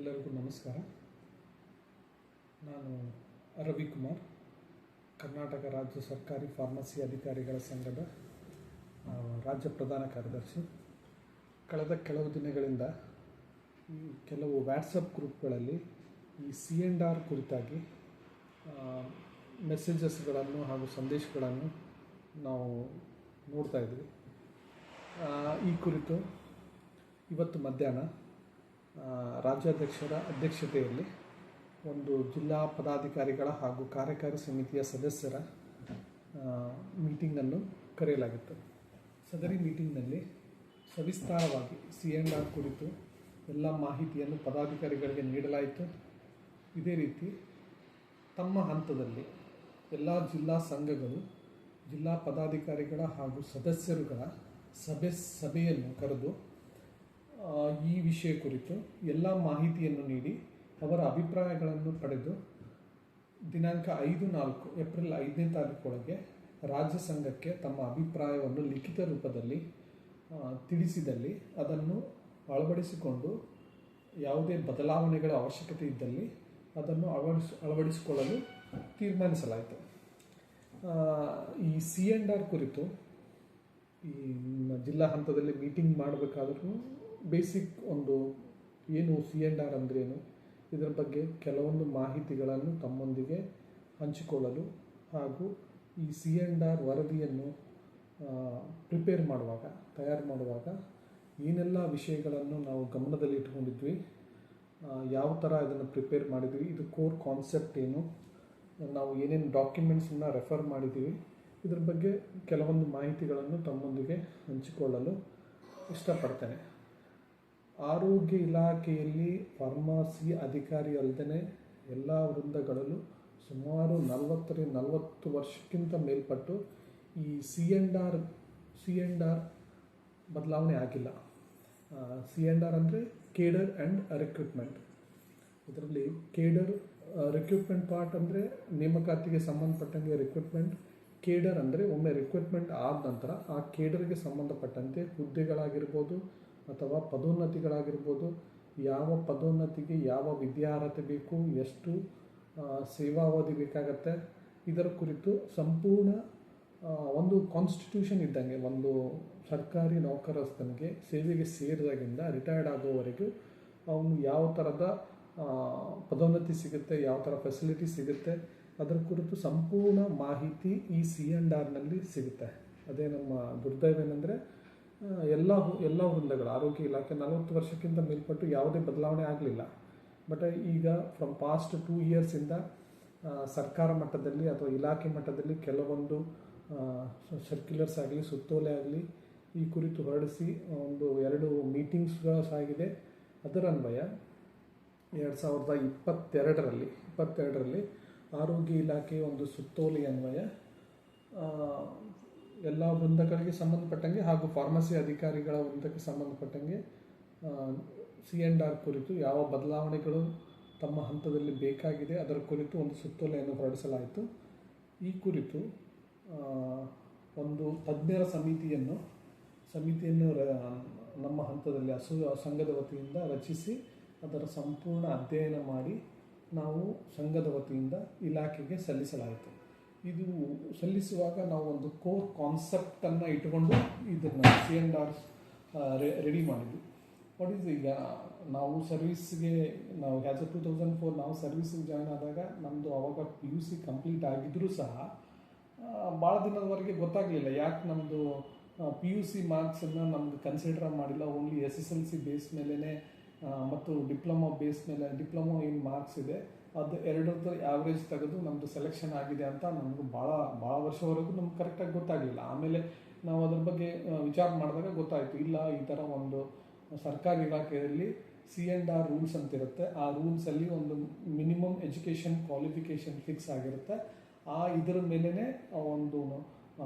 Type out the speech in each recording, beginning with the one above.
ಎಲ್ಲರಿಗೂ ನಮಸ್ಕಾರ. ನಾನು ರವಿಕುಮಾರ್, ಕರ್ನಾಟಕ ರಾಜ್ಯ ಸರ್ಕಾರಿ ಫಾರ್ಮಸಿ ಅಧಿಕಾರಿಗಳ ಸಂಘದ ರಾಜ್ಯ ಪ್ರಧಾನ ಕಾರ್ಯದರ್ಶಿ. ಕಳೆದ ಕೆಲವು ದಿನಗಳಿಂದ ಕೆಲವು ವ್ಯಾಟ್ಸಪ್ ಗ್ರೂಪ್ಗಳಲ್ಲಿ ಈ C&R ಕುರಿತಾಗಿ ಮೆಸೇಜಸ್ಗಳನ್ನು ಹಾಗೂ ಸಂದೇಶಗಳನ್ನು ನಾವು ನೋಡ್ತಾ ಇದ್ವಿ. ಈ ಕುರಿತು ಇವತ್ತು ಮಧ್ಯಾಹ್ನ ರಾಜ್ಯಾಧ್ಯಕ್ಷರ ಅಧ್ಯಕ್ಷತೆಯಲ್ಲಿ ಒಂದು ಜಿಲ್ಲಾ ಪದಾಧಿಕಾರಿಗಳ ಹಾಗೂ ಕಾರ್ಯಕಾರಿ ಸಮಿತಿಯ ಸದಸ್ಯರ ಮೀಟಿಂಗನ್ನು ಕರೆಯಲಾಗಿತ್ತು. ಸದರಿ ಮೀಟಿಂಗ್ನಲ್ಲಿ ಸವಿಸ್ತಾರವಾಗಿ C&R ಕುರಿತು ಎಲ್ಲ ಮಾಹಿತಿಯನ್ನು ಪದಾಧಿಕಾರಿಗಳಿಗೆ ನೀಡಲಾಯಿತು. ಇದೇ ರೀತಿ ತಮ್ಮ ಹಂತದಲ್ಲಿ ಎಲ್ಲ ಜಿಲ್ಲಾ ಸಂಘಗಳು ಜಿಲ್ಲಾ ಪದಾಧಿಕಾರಿಗಳ ಹಾಗೂ ಸದಸ್ಯರುಗಳ ಸಭೆಯನ್ನು ಕರೆದು ಈ ವಿಷಯ ಕುರಿತು ಎಲ್ಲ ಮಾಹಿತಿಯನ್ನು ನೀಡಿ ಅವರ ಅಭಿಪ್ರಾಯಗಳನ್ನು ಪಡೆದು ದಿನಾಂಕ 5-4 ಏಪ್ರಿಲ್ 5ನೇ ತಾರೀಕೊಳಗೆ ರಾಜ್ಯ ಸಂಘಕ್ಕೆ ತಮ್ಮ ಅಭಿಪ್ರಾಯವನ್ನು ಲಿಖಿತ ರೂಪದಲ್ಲಿ ತಿಳಿಸಿದಲ್ಲಿ ಅದನ್ನು ಅಳವಡಿಸಿಕೊಂಡು ಯಾವುದೇ ಬದಲಾವಣೆಗಳ ಅವಶ್ಯಕತೆ ಇದ್ದಲ್ಲಿ ಅದನ್ನು ಅಳವಡಿಸಿಕೊಳ್ಳಲು ತೀರ್ಮಾನಿಸಲಾಯಿತು. ಈ C&R ಕುರಿತು ಈ ಜಿಲ್ಲಾ ಹಂತದಲ್ಲಿ ಮೀಟಿಂಗ್ ಮಾಡಬೇಕಾದ್ರೂ ಬೇಸಿಕ್ ಒಂದು ಏನು C&R ಅಂದ್ರೇನು, ಇದರ ಬಗ್ಗೆ ಕೆಲವೊಂದು ಮಾಹಿತಿಗಳನ್ನು ತಮ್ಮೊಂದಿಗೆ ಹಂಚಿಕೊಳ್ಳಲು ಹಾಗೂ ಈ C&R ವರದಿಯನ್ನು ತಯಾರು ಮಾಡುವಾಗ ಏನೆಲ್ಲ ವಿಷಯಗಳನ್ನು ನಾವು ಗಮನದಲ್ಲಿ ಇಟ್ಕೊಂಡಿದ್ವಿ, ಯಾವ ಥರ ಇದನ್ನು ಪ್ರಿಪೇರ್ ಮಾಡಿದ್ವಿ, ಇದು ಕೋರ್ ಕಾನ್ಸೆಪ್ಟ್ ಏನು, ನಾವು ಏನೇನು ಡಾಕ್ಯುಮೆಂಟ್ಸನ್ನು ರೆಫರ್ ಮಾಡಿದ್ದೀವಿ, ಇದ್ರ ಬಗ್ಗೆ ಕೆಲವೊಂದು ಮಾಹಿತಿಗಳನ್ನು ತಮ್ಮೊಂದಿಗೆ ಹಂಚಿಕೊಳ್ಳಲು ಇಷ್ಟಪಡ್ತೇನೆ. ಆರೋಗ್ಯ ಇಲಾಖೆಯಲ್ಲಿ ಫಾರ್ಮಸಿ ಅಧಿಕಾರಿ ಅಲ್ಲದೆ ಎಲ್ಲ ವೃಂದಗಳಲ್ಲೂ ಸುಮಾರು 40 ವರ್ಷಕ್ಕಿಂತ ಮೇಲ್ಪಟ್ಟು ಈ C&R ಬದಲಾವಣೆ ಆಗಿಲ್ಲ. C&R ಅಂದರೆ ಕೇಡರ್ ಆ್ಯಂಡ್ ರಿಕ್ರೂಟ್ಮೆಂಟ್. ಇದರಲ್ಲಿ ಕೇಡರ್ ರಿಕ್ರೂಟ್ಮೆಂಟ್ ಪಾರ್ಟ್ ಅಂದರೆ ನೇಮಕಾತಿಗೆ ಸಂಬಂಧಪಟ್ಟಂಗೆ ರಿಕ್ರೂಟ್ಮೆಂಟ್, ಕೇಡರ್ ಅಂದರೆ ಒಮ್ಮೆ ರಿಕ್ರೂಟ್ಮೆಂಟ್ ಆದ ನಂತರ ಆ ಕೇಡರ್ಗೆ ಸಂಬಂಧಪಟ್ಟಂತೆ ಹುದ್ದೆಗಳಾಗಿರ್ಬೋದು ಅಥವಾ ಪದೋನ್ನತಿಗಳಾಗಿರ್ಬೋದು, ಯಾವ ಪದೋನ್ನತಿಗೆ ಯಾವ ವಿದ್ಯಾರ್ಹತೆ ಬೇಕು, ಎಷ್ಟು ಸೇವಾವಧಿ ಬೇಕಾಗತ್ತೆ, ಇದರ ಕುರಿತು ಸಂಪೂರ್ಣ ಒಂದು ಕಾನ್ಸ್ಟಿಟ್ಯೂಷನ್ ಇದ್ದಂಗೆ ಒಂದು ಸರ್ಕಾರಿ ನೌಕರಸ್ಥನಿಗೆ ಸೇವೆಗೆ ಸೇರಿದಾಗಿಂದ ರಿಟೈರ್ಡ್ ಆಗೋವರೆಗೂ ಅವನು ಯಾವ ಥರದ ಪದೋನ್ನತಿ ಸಿಗುತ್ತೆ, ಯಾವ ಥರ ಫೆಸಿಲಿಟಿ ಸಿಗುತ್ತೆ, ಅದರ ಕುರಿತು ಸಂಪೂರ್ಣ ಮಾಹಿತಿ ಈ C&Rನಲ್ಲಿ ಸಿಗುತ್ತೆ. ಅದೇ ನಮ್ಮ ದುರ್ದೈವೇನೆಂದರೆ ಎಲ್ಲ ವೃಂದಗಳು ಆರೋಗ್ಯ ಇಲಾಖೆ 40 ವರ್ಷಕ್ಕಿಂತ ಮೇಲ್ಪಟ್ಟು ಯಾವುದೇ ಬದಲಾವಣೆ ಆಗಲಿಲ್ಲ. ಬಟ್ ಈಗ ಫ್ರಮ್ ಪಾಸ್ಟ್ 2 ಇಯರ್ಸಿಂದ ಸರ್ಕಾರ ಮಟ್ಟದಲ್ಲಿ ಅಥವಾ ಇಲಾಖೆ ಮಟ್ಟದಲ್ಲಿ ಕೆಲವೊಂದು ಸರ್ಕ್ಯುಲರ್ಸ್ ಆಗಲಿ ಸುತ್ತೋಲೆ ಆಗಲಿ ಈ ಕುರಿತು ಹೊರಡಿಸಿ 2 ಮೀಟಿಂಗ್ಸ್ಗಳು ಸಾಗಿದೆ. ಅದರನ್ವಯ 2022ರಲ್ಲಿ ಆರೋಗ್ಯ ಇಲಾಖೆ ಒಂದು ಸುತ್ತೋಲೆ ಅನ್ವಯ ಎಲ್ಲ ವೃಂದಗಳಿಗೆ ಸಂಬಂಧಪಟ್ಟಂಗೆ ಹಾಗೂ ಫಾರ್ಮಸಿ ಅಧಿಕಾರಿಗಳ ವೃಂದಕ್ಕೆ ಸಂಬಂಧಪಟ್ಟಂಗೆ C&R ಕುರಿತು ಯಾವ ಬದಲಾವಣೆಗಳು ತಮ್ಮ ಹಂತದಲ್ಲಿ ಬೇಕಾಗಿದೆ ಅದರ ಕುರಿತು ಒಂದು ಸುತ್ತೋಲೆಯನ್ನು ಹೊರಡಿಸಲಾಯಿತು. ಈ ಕುರಿತು ಒಂದು ತಜ್ಞರ ಸಮಿತಿಯನ್ನು ನಮ್ಮ ಹಂತದಲ್ಲಿ ಸಂಘದ ವತಿಯಿಂದ ರಚಿಸಿ ಅದರ ಸಂಪೂರ್ಣ ಅಧ್ಯಯನ ಮಾಡಿ ನಾವು ಸಂಘದ ವತಿಯಿಂದ ಇಲಾಖೆಗೆ ಸಲ್ಲಿಸಲಾಯಿತು. ಇದು ಸಲ್ಲಿಸುವಾಗ ನಾವು ಒಂದು ಕೋರ್ ಕಾನ್ಸೆಪ್ಟನ್ನು ಇಟ್ಟುಕೊಂಡು ಇದನ್ನು C&R ರೆಡಿ ಮಾಡಿದ್ವಿ. ವಾಟ್ ಈಸ್ ಈಗ ನಾವು ಸರ್ವಿಸ್ಗೆ ನಾವು ಆ್ಯಸ್ 2004 ನಾವು ಸರ್ವಿಸಿಗೆ ಜಾಯ್ನ್ ಆದಾಗ ನಮ್ಮದು ಆವಾಗ PUC ಕಂಪ್ಲೀಟ್ ಆಗಿದ್ದರೂ ಸಹ ಭಾಳ ದಿನದವರೆಗೆ ಗೊತ್ತಾಗಲಿಲ್ಲ ಯಾಕೆ ನಮ್ಮದು PUC ಮಾರ್ಕ್ಸನ್ನು ನಮ್ಗೆ ಕನ್ಸಿಡರ್ ಮಾಡಿಲ್ಲ. ಓನ್ಲಿ SSLC ಬೇಸ್ ಮೇಲೇ ಮತ್ತು ಡಿಪ್ಲೊಮಾ ಬೇಸ್ ಮೇಲೆ ಡಿಪ್ಲೊಮಾ ಏನು ಮಾರ್ಕ್ಸ್ ಇದೆ ಅದು 2ರದ್ದು ಆ್ಯಾವ್ರೇಜ್ ತೆಗೆದು ನಮ್ಮದು ಸೆಲೆಕ್ಷನ್ ಆಗಿದೆ ಅಂತ ನಮಗೂ ಭಾಳ ವರ್ಷವರೆಗೂ ನಮ್ಗೆ ಕರೆಕ್ಟಾಗಿ ಗೊತ್ತಾಗಲಿಲ್ಲ. ಆಮೇಲೆ ನಾವು ಅದ್ರ ಬಗ್ಗೆ ವಿಚಾರ ಮಾಡಿದಾಗ ಗೊತ್ತಾಯಿತು, ಇಲ್ಲ ಈ ಥರ ಒಂದು ಸರ್ಕಾರಿ ಇಲಾಖೆಯಲ್ಲಿ C&R ರೂಲ್ಸ್ ಅಂತಿರುತ್ತೆ. ಆ ರೂಲ್ಸಲ್ಲಿ ಒಂದು ಮಿನಿಮಮ್ ಎಜುಕೇಷನ್ ಕ್ವಾಲಿಫಿಕೇಷನ್ ಫಿಕ್ಸ್ ಆಗಿರುತ್ತೆ. ಇದರ ಮೇಲೇ ಒಂದು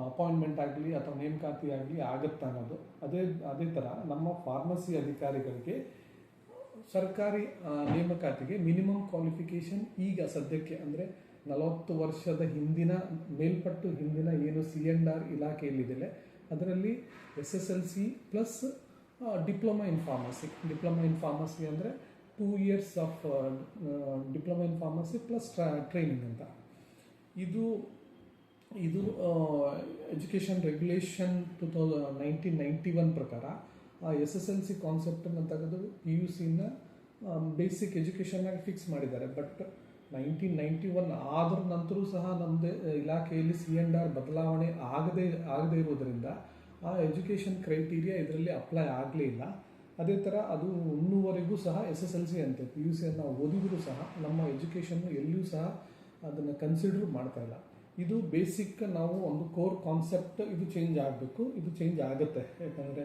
ಅಪಾಯಿಂಟ್ಮೆಂಟ್ ಆಗಲಿ ಅಥವಾ ನೇಮಕಾತಿ ಆಗಲಿ ಆಗುತ್ತೆ ಅನ್ನೋದು. ಅದೇ ಥರ ನಮ್ಮ ಫಾರ್ಮಸಿ ಅಧಿಕಾರಿಗಳಿಗೆ ಸರ್ಕಾರಿ ನೇಮಕಾತಿಗೆ ಮಿನಿಮಮ್ ಕ್ವಾಲಿಫಿಕೇಷನ್ ಈಗ ಸದ್ಯಕ್ಕೆ ಅಂದರೆ 40 ವರ್ಷದ ಹಿಂದಿನ ಏನು C&R ಇಲಾಖೆಯಲ್ಲಿದೆ ಅದರಲ್ಲಿ SSLC plus diploma in pharmacy ಅಂದರೆ 2 years of diploma in pharmacy plus training ಅಂತ. ಇದು ಇದು ಎಜುಕೇಷನ್ ರೆಗ್ಯುಲೇಷನ್ 1991 ಪ್ರಕಾರ ಆ SSLC ಕಾನ್ಸೆಪ್ಟನ್ನು ತೆಗೆದು PUCನ ಬೇಸಿಕ್ ಎಜುಕೇಷನ್ನಾಗಿ ಫಿಕ್ಸ್ ಮಾಡಿದ್ದಾರೆ. ಬಟ್ 1991 ಆದ್ರ ನಂತರ ಸಹ ನಮ್ಮದು ಇಲಾಖೆಯಲ್ಲಿ C&R ಬದಲಾವಣೆ ಆಗದೇ ಇರೋದರಿಂದ ಆ ಎಜುಕೇಷನ್ ಕ್ರೈಟೀರಿಯಾ ಇದರಲ್ಲಿ ಅಪ್ಲೈ ಆಗಲೇ ಇಲ್ಲ. ಅದೇ ಥರ ಅದು ಇನ್ನೂವರೆಗೂ ಸಹ SSLC ಅಂತೆ PUCಯನ್ನು ಓದಿದರೂ ಸಹ ನಮ್ಮ ಎಜುಕೇಷನ್ನು ಎಲ್ಲಿಯೂ ಸಹ ಅದನ್ನು ಕನ್ಸಿಡರ್ ಮಾಡ್ತಾ ಇಲ್ಲ. ಇದು ಬೇಸಿಕ್ ನಾವು ಒಂದು ಕೋರ್ ಕಾನ್ಸೆಪ್ಟ್, ಇದು ಚೇಂಜ್ ಆಗಬೇಕು. ಇದು ಚೇಂಜ್ ಆಗುತ್ತೆ, ಯಾಕಂದರೆ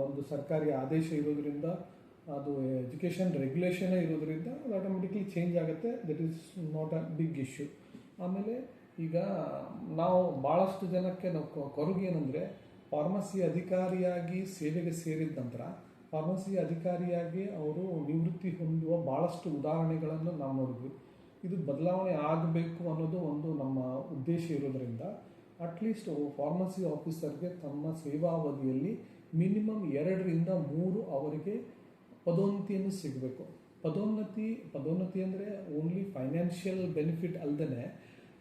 ಒಂದು ಸರ್ಕಾರಿ ಆದೇಶ ಇರೋದ್ರಿಂದ, ಅದು ಎಜುಕೇಷನ್ ರೆಗ್ಯುಲೇಷನೇ ಇರೋದ್ರಿಂದ ಅದು ಆಟೋಮೆಟಿಕ್ಲಿ ಚೇಂಜ್ ಆಗುತ್ತೆ. That is not a big issue. ಆಮೇಲೆ ಈಗ ನಾವು ಭಾಳಷ್ಟು ಜನಕ್ಕೆ ನಾವು ಕೊರಗು ಏನಂದರೆ, ಫಾರ್ಮಸಿ ಅಧಿಕಾರಿಯಾಗಿ ಸೇವೆಗೆ ಸೇರಿದ ನಂತರ ಫಾರ್ಮಸಿ ಅಧಿಕಾರಿಯಾಗಿ ಅವರು ನಿವೃತ್ತಿ ಹೊಂದುವ ಭಾಳಷ್ಟು ಉದಾಹರಣೆಗಳನ್ನು ನಾವು ನೋಡಿದ್ವಿ. ಇದು ಬದಲಾವಣೆ ಆಗಬೇಕು ಅನ್ನೋದು ಒಂದು ನಮ್ಮ ಉದ್ದೇಶ ಇರೋದರಿಂದ ಅಟ್ಲೀಸ್ಟ್ ಫಾರ್ಮಸಿ ಆಫೀಸರ್ಗೆ ತಮ್ಮ ಸೇವಾವಧಿಯಲ್ಲಿ ಮಿನಿಮಮ್ 2 ರಿಂದ 3 ಅವರಿಗೆ ಪದೋನ್ನತಿಯನ್ನು ಸಿಗಬೇಕು. ಪದೋನ್ನತಿ ಅಂದರೆ ಓನ್ಲಿ ಫೈನಾನ್ಷಿಯಲ್ ಬೆನಿಫಿಟ್ ಅಲ್ಲದೆ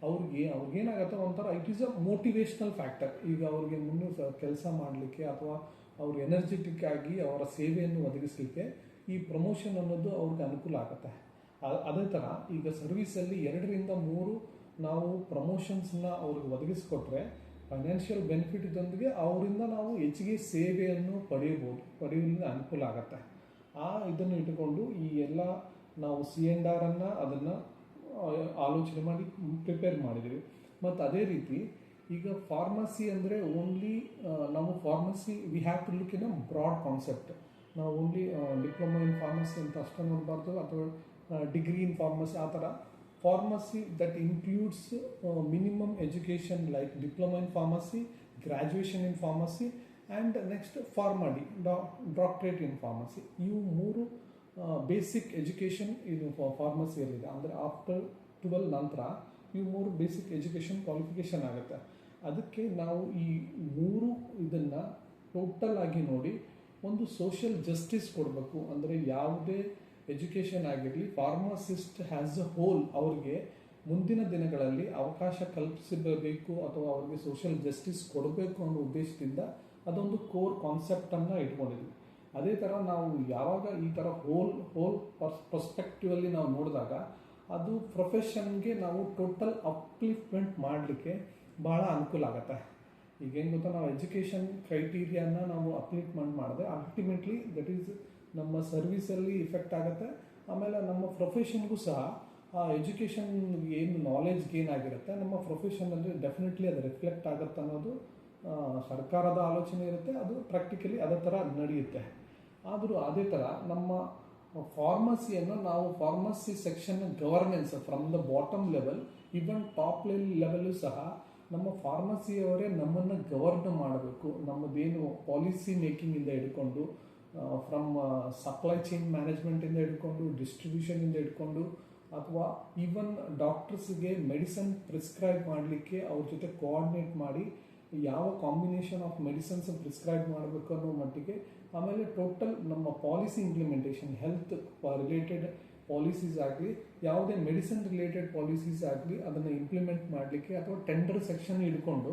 ಅವ್ರಿಗೇನಾಗುತ್ತೆ ಒಂಥರ it is a motivational factor. ಈಗ ಅವ್ರಿಗೆ ಮುನ್ನೂ ಕೆಲಸ ಮಾಡಲಿಕ್ಕೆ ಅಥವಾ ಅವ್ರು ಎನರ್ಜೆಟಿಕ್ ಆಗಿ ಅವರ ಸೇವೆಯನ್ನು ಒದಗಿಸಲಿಕ್ಕೆ ಈ ಪ್ರಮೋಷನ್ ಅನ್ನೋದು ಅವ್ರಿಗೆ ಅನುಕೂಲ ಆಗುತ್ತೆ. ಅದೇ ಥರ ಈಗ ಸರ್ವಿಸಲ್ಲಿ 2 ರಿಂದ 3 ನಾವು ಪ್ರಮೋಷನ್ಸ್ನ ಅವ್ರಿಗೆ ಒದಗಿಸ್ಕೊಟ್ರೆ ಫೈನಾನ್ಷಿಯಲ್ ಬೆನಿಫಿಟ್ ಇದೊಂದಿಗೆ ಅವರಿಂದ ನಾವು ಹೆಚ್ಚಿಗೆ ಸೇವೆಯನ್ನು ಪಡೆಯುವುದರಿಂದ ಅನುಕೂಲ ಆಗುತ್ತೆ. ಇದನ್ನು ಇಟ್ಟುಕೊಂಡು ಈ ಎಲ್ಲ ನಾವು C&R ಅದನ್ನು ಆಲೋಚನೆ ಮಾಡಿ ಪ್ರಿಪೇರ್ ಮಾಡಿದ್ದೀವಿ. ಮತ್ತು ಅದೇ ರೀತಿ ಈಗ ಫಾರ್ಮಸಿ ಅಂದರೆ ಓನ್ಲಿ ನಾವು pharmacy we have to look in a broad concept. ನಾವು ಓನ್ಲಿ ಡಿಪ್ಲೊಮಾ ಇನ್ ಫಾರ್ಮಸಿ ಅಂತ ಅಷ್ಟೇ ನೋಡಬಾರ್ದು, ಅಥವಾ ಡಿಗ್ರಿ ಇನ್ ಫಾರ್ಮಸಿ ಆ ಥರ. Pharmacy that includes minimum education like diploma in pharmacy, graduation in pharmacy and next doctorate in pharmacy. ಇವು 3 basic education ಇದು ಫಾರ್ಮಸಿಯಲ್ಲಿದೆ. ಅಂದರೆ ಆಫ್ಟರ್ 12 ನಂತರ ಇವು 3 ಬೇಸಿಕ್ ಎಜುಕೇಷನ್ ಕ್ವಾಲಿಫಿಕೇಷನ್ ಆಗುತ್ತೆ. ಅದಕ್ಕೆ ನಾವು ಈ 3 ಇದನ್ನು ಟೋಟಲ್ ಆಗಿ ನೋಡಿ ಒಂದು ಸೋಷಿಯಲ್ ಜಸ್ಟಿಸ್ ಕೊಡಬೇಕು. ಅಂದರೆ ಯಾವುದೇ ಎಜುಕೇಷನ್ ಆಗಿರಲಿ, ಫಾರ್ಮಸಿಸ್ಟ್ ಹ್ಯಾಸ್ ಅ ಹೋಲ್ ಅವ್ರಿಗೆ ಮುಂದಿನ ದಿನಗಳಲ್ಲಿ ಅವಕಾಶ ಕಲ್ಪಿಸಬೇಕು ಅಥವಾ ಅವ್ರಿಗೆ ಸೋಷಿಯಲ್ ಜಸ್ಟಿಸ್ ಕೊಡಬೇಕು ಅನ್ನೋ ಉದ್ದೇಶದಿಂದ ಅದೊಂದು ಕೋರ್ ಕಾನ್ಸೆಪ್ಟನ್ನು ಇಟ್ಕೊಂಡಿದ್ವಿ. ಅದೇ ಥರ ನಾವು ಯಾವಾಗ ಈ ಥರ ಹೋಲ್ ಪರ್ಸ್ಪೆಕ್ಟಿವಲ್ಲಿ ನಾವು ನೋಡಿದಾಗ ಅದು ಪ್ರೊಫೆಷನ್ಗೆ ನಾವು ಟೋಟಲ್ ಅಪ್ಲಿಫ್ಟ್ಮೆಂಟ್ ಮಾಡಲಿಕ್ಕೆ ಭಾಳ ಅನುಕೂಲ ಆಗುತ್ತೆ. ಈಗೇನು ಗೊತ್ತಾ, ನಾವು ಎಜುಕೇಷನ್ ಕ್ರೈಟೀರಿಯಾನ ನಾವು ಅಪ್ಲಿಫ್ಟ್ಮೆಂಟ್ ಮಾಡಿದ್ರೆ ಅಲ್ಟಿಮೇಟ್ಲಿ ದಟ್ ಈಸ್ ನಮ್ಮ ಸರ್ವಿಸಲ್ಲಿ ಇಫೆಕ್ಟ್ ಆಗುತ್ತೆ. ಆಮೇಲೆ ನಮ್ಮ ಪ್ರೊಫೆಷನ್ಗೂ ಸಹ ಆ ಎಜುಕೇಷನ್ ಏನು ನಾಲೆಜ್ ಗೇನ್ ಆಗಿರುತ್ತೆ ನಮ್ಮ ಪ್ರೊಫೆಷನಲ್ಲಿ ಡೆಫಿನೆಟ್ಲಿ ಅದು ರಿಫ್ಲೆಕ್ಟ್ ಆಗುತ್ತೆ ಅನ್ನೋದು ಸರ್ಕಾರದ ಆಲೋಚನೆ ಇರುತ್ತೆ. ಅದು ಪ್ರಾಕ್ಟಿಕಲಿ ಅದೇ ಥರ ನಡೆಯುತ್ತೆ. ಆದರೂ ಅದೇ ಥರ ನಮ್ಮ ಫಾರ್ಮಸಿಯನ್ನು ನಾವು pharmacy section governance from the bottom level even top level ಸಹ ನಮ್ಮ ಫಾರ್ಮಸಿಯವರೇ ನಮ್ಮನ್ನು ಗವರ್ನ್ ಮಾಡಬೇಕು. ನಮ್ಮದೇನು ಪಾಲಿಸಿ ಮೇಕಿಂಗಿಂದ ಹಿಡ್ಕೊಂಡು ಫ್ರಮ್ ಸಪ್ಲೈ ಚೈನ್ ಮ್ಯಾನೇಜ್ಮೆಂಟಿಂದ ಹಿಡ್ಕೊಂಡು ಡಿಸ್ಟ್ರಿಬ್ಯೂಷನಿಂದ ಹಿಡ್ಕೊಂಡು ಅಥವಾ ಈವನ್ ಡಾಕ್ಟರ್ಸ್ಗೆ ಮೆಡಿಸನ್ ಪ್ರಿಸ್ಕ್ರೈಬ್ ಮಾಡಲಿಕ್ಕೆ ಅವ್ರ ಜೊತೆ ಕೋಆರ್ಡಿನೇಟ್ ಮಾಡಿ ಯಾವ ಕಾಂಬಿನೇಷನ್ ಆಫ್ ಮೆಡಿಸನ್ಸ್ ಪ್ರಿಸ್ಕ್ರೈಬ್ ಮಾಡಬೇಕು ಅನ್ನೋ ಮಟ್ಟಿಗೆ, ಆಮೇಲೆ ಟೋಟಲ್ ನಮ್ಮ policy implementation health related policies ಆಗಲಿ, ಯಾವುದೇ ಮೆಡಿಸಿನ್ ರಿಲೇಟೆಡ್ ಪಾಲಿಸೀಸ್ ಆಗಲಿ ಅದನ್ನು ಇಂಪ್ಲಿಮೆಂಟ್ ಮಾಡಲಿಕ್ಕೆ ಅಥವಾ ಟೆಂಡರ್ ಸೆಕ್ಷನ್ ಹಿಡ್ಕೊಂಡು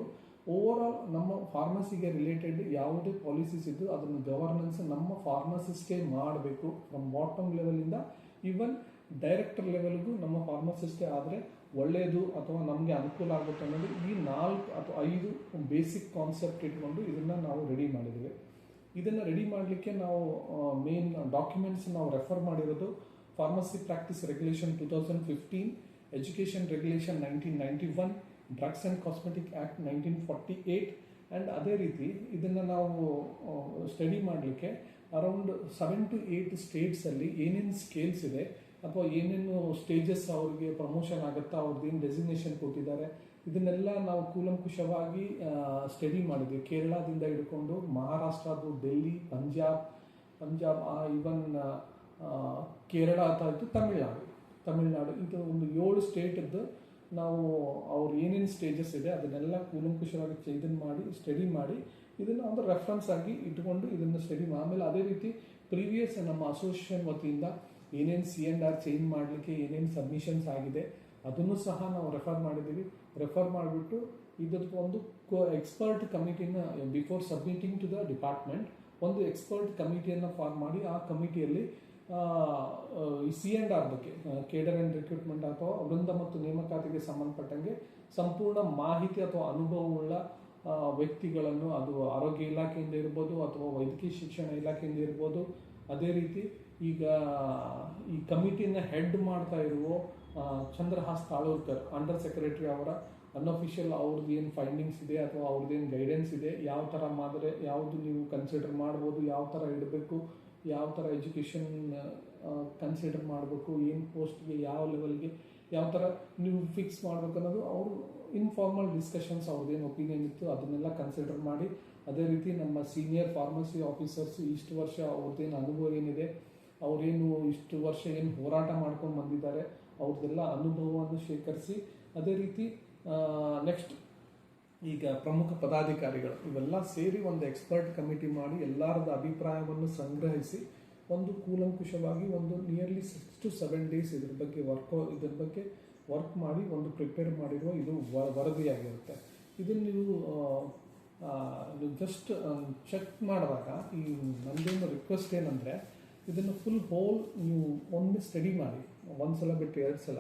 ಓವರಾಲ್ ನಮ್ಮ ಫಾರ್ಮಸಿಗೆ ರಿಲೇಟೆಡ್ ಯಾವುದೇ ಪಾಲಿಸೀಸ್ ಇದ್ದು ಅದನ್ನು ಗವರ್ನೆನ್ಸ್ ನಮ್ಮ ಫಾರ್ಮಸಿಸ್ಟೇ ಮಾಡಬೇಕು. ಫ್ರಮ್ ಬಾಟಮ್ ಲೆವೆಲಿಂದ ಈವನ್ ಡೈರೆಕ್ಟರ್ ಲೆವೆಲ್ಗೂ ನಮ್ಮ ಫಾರ್ಮಸಿಸ್ಟೇ ಆದರೆ ಒಳ್ಳೆಯದು ಅಥವಾ ನಮಗೆ ಅನುಕೂಲ ಆಗುತ್ತೆ ಅನ್ನೋದು ಈ 4 ಅಥವಾ 5 ಬೇಸಿಕ್ ಕಾನ್ಸೆಪ್ಟ್ ಇಟ್ಕೊಂಡು ಇದನ್ನು ನಾವು ರೆಡಿ ಮಾಡಿದ್ದೀವಿ. ಇದನ್ನು ರೆಡಿ ಮಾಡಲಿಕ್ಕೆ ನಾವು ಮೇನ್ ಡಾಕ್ಯುಮೆಂಟ್ಸ್ ನಾವು ರೆಫರ್ ಮಾಡಿರೋದು pharmacy practice regulation 2015, education regulation 1991, drugs and cosmetic act 1948 and ಅದೇ ರೀತಿ ಇದನ್ನು ನಾವು ಸ್ಟಡಿ ಮಾಡಲಿಕ್ಕೆ ಅರೌಂಡ್ 7 to 8 ಸ್ಟೇಟ್ಸಲ್ಲಿ ಏನೇನು ಸ್ಕೇಲ್ಸ್ ಇದೆ ಅಥವಾ ಏನೇನು ಸ್ಟೇಜಸ್ ಅವ್ರಿಗೆ ಪ್ರಮೋಷನ್ ಆಗುತ್ತಾ, ಅವ್ರದ್ದೇನು ಡೆಸಿಗ್ನೇಷನ್ ಕೊಟ್ಟಿದ್ದಾರೆ, ಇದನ್ನೆಲ್ಲ ನಾವು ಕೂಲಂಕುಷವಾಗಿ ಸ್ಟಡಿ ಮಾಡಿದ್ವಿ. ಕೇರಳದಿಂದ ಹಿಡ್ಕೊಂಡು ಮಹಾರಾಷ್ಟ್ರದ್ದು, ಡೆಲ್ಲಿ, ಪಂಜಾಬ್ ಈವನ್ ಕೇರಳ ಆಯಿತು, ತಮಿಳ್ನಾಡು ಇದು ಒಂದು 7 ಸ್ಟೇಟದ್ದು ನಾವು ಅವ್ರು ಏನೇನು ಸ್ಟೇಜಸ್ ಇದೆ ಅದನ್ನೆಲ್ಲ ಕೂಲಂಕುಷವಾಗಿ ಸ್ಟಡಿ ಮಾಡಿ ಇದನ್ನು ಒಂದು ರೆಫರೆನ್ಸ್ ಆಗಿ ಇಟ್ಕೊಂಡು ಇದನ್ನು ಸ್ಟಡಿ ಮಾಡಿ. ಆಮೇಲೆ ಅದೇ ರೀತಿ ಪ್ರೀವಿಯಸ್ ನಮ್ಮ ಅಸೋಸಿಯೇಷನ್ ವತಿಯಿಂದ ಏನೇನು CNR ಚೇಂಜ್ ಮಾಡಲಿಕ್ಕೆ ಏನೇನು ಸಬ್ಮಿಷನ್ಸ್ ಆಗಿದೆ ಅದನ್ನು ಸಹ ನಾವು ರೆಫರ್ ಮಾಡಿದ್ದೀವಿ. ರೆಫರ್ ಮಾಡಿಬಿಟ್ಟು ಇದಕ್ಕೆ ಒಂದು ಎಕ್ಸ್ಪರ್ಟ್ ಕಮಿಟಿನ before submitting to the department ಒಂದು ಎಕ್ಸ್ಪರ್ಟ್ ಕಮಿಟಿಯನ್ನು ಫಾರ್ಮ್ ಮಾಡಿ ಆ ಕಮಿಟಿಯಲ್ಲಿ ಈ CNR ಬಗ್ಗೆ ಕೇಡರ್ ಆ್ಯಂಡ್ ರಿಕ್ರೂಟ್ಮೆಂಟ್ ಅಥವಾ ವೃಂದ ಮತ್ತು ನೇಮಕಾತಿಗೆ ಸಂಬಂಧಪಟ್ಟಂಗೆ ಸಂಪೂರ್ಣ ಮಾಹಿತಿ ಅಥವಾ ಅನುಭವವುಳ್ಳ ವ್ಯಕ್ತಿಗಳನ್ನು, ಅದು ಆರೋಗ್ಯ ಇಲಾಖೆಯಿಂದ ಇರ್ಬೋದು ಅಥವಾ ವೈದ್ಯಕೀಯ ಶಿಕ್ಷಣ ಇಲಾಖೆಯಿಂದ ಇರ್ಬೋದು, ಅದೇ ರೀತಿ ಈಗ ಈ ಕಮಿಟಿನ ಹೆಡ್ ಮಾಡ್ತಾ ಇರುವ ಚಂದ್ರಹಾಸ್ ತಾಳೂರ್ಕರ್ ಅಂಡರ್ ಸೆಕ್ರೆಟರಿ ಅವರ ಅನ್ಅಫಿಷಿಯಲ್ ಅವ್ರದ್ದು ಏನು ಫೈಂಡಿಂಗ್ಸ್ ಇದೆ ಅಥವಾ ಅವ್ರದ್ದೇನು ಗೈಡೆನ್ಸ್ ಇದೆ, ಯಾವ ಥರ ಮಾದರೆ ಯಾವುದು ನೀವು ಕನ್ಸಿಡರ್ ಮಾಡ್ಬೋದು, ಯಾವ ಥರ ಇಡಬೇಕು, ಯಾವ ಥರ ಎಜುಕೇಷನ್ ಕನ್ಸಿಡರ್ ಮಾಡಬೇಕು, ಏನು ಪೋಸ್ಟ್ಗೆ ಯಾವ ಲೆವೆಲ್ಗೆ ಯಾವ ಥರ ನೀವು ಫಿಕ್ಸ್ ಮಾಡಬೇಕು ಅನ್ನೋದು ಅವರು ಇನ್ಫಾರ್ಮಲ್ ಡಿಸ್ಕಷನ್ಸ್ ಅವ್ರದ್ದೇನು ಒಪಿನಿಯನ್ ಇತ್ತು ಅದನ್ನೆಲ್ಲ ಕನ್ಸಿಡರ್ ಮಾಡಿ, ಅದೇ ರೀತಿ ನಮ್ಮ ಸೀನಿಯರ್ ಫಾರ್ಮಸಿ ಆಫೀಸರ್ಸ್ ಇಷ್ಟು ವರ್ಷ ಅವ್ರದ್ದೇನು ಅನುಭವ ಏನಿದೆ, ಅವರೇನು ಇಷ್ಟು ವರ್ಷ ಏನು ಹೋರಾಟ ಮಾಡ್ಕೊಂಡು ಬಂದಿದ್ದಾರೆ ಅವ್ರದ್ದೆಲ್ಲ ಅನುಭವವನ್ನು ಶೇಖರಿಸಿ, ಅದೇ ರೀತಿ ನೆಕ್ಸ್ಟ್ ಈಗ ಪ್ರಮುಖ ಪದಾಧಿಕಾರಿಗಳು ಇವೆಲ್ಲ ಸೇರಿ ಒಂದು ಎಕ್ಸ್ಪರ್ಟ್ ಕಮಿಟಿ ಮಾಡಿ ಎಲ್ಲರದ ಅಭಿಪ್ರಾಯವನ್ನು ಸಂಗ್ರಹಿಸಿ ಒಂದು ಕೂಲಂಕುಷವಾಗಿ ಒಂದು ನಿಯರ್ಲಿ 6 to 7 days ಇದ್ರ ಬಗ್ಗೆ ವರ್ಕ್ ಮಾಡಿ ಒಂದು ಪ್ರಿಪೇರ್ ಮಾಡಿರುವ ಇದು ವರದಿಯಾಗಿರುತ್ತೆ. ಇದನ್ನು ನೀವು ಜಸ್ಟ್ ಚೆಕ್ ಮಾಡುವಾಗ ಈ ನನ್ನದೇನು ರಿಕ್ವೆಸ್ಟ್ ಏನಂದರೆ ಇದನ್ನು ಫುಲ್ ಹೋಲ್ ನೀವು ಒಮ್ಮೆ ಸ್ಟಡಿ ಮಾಡಿ, ಒಂದು ಸಲ ಬಿಟ್ಟು 2 ಸಲ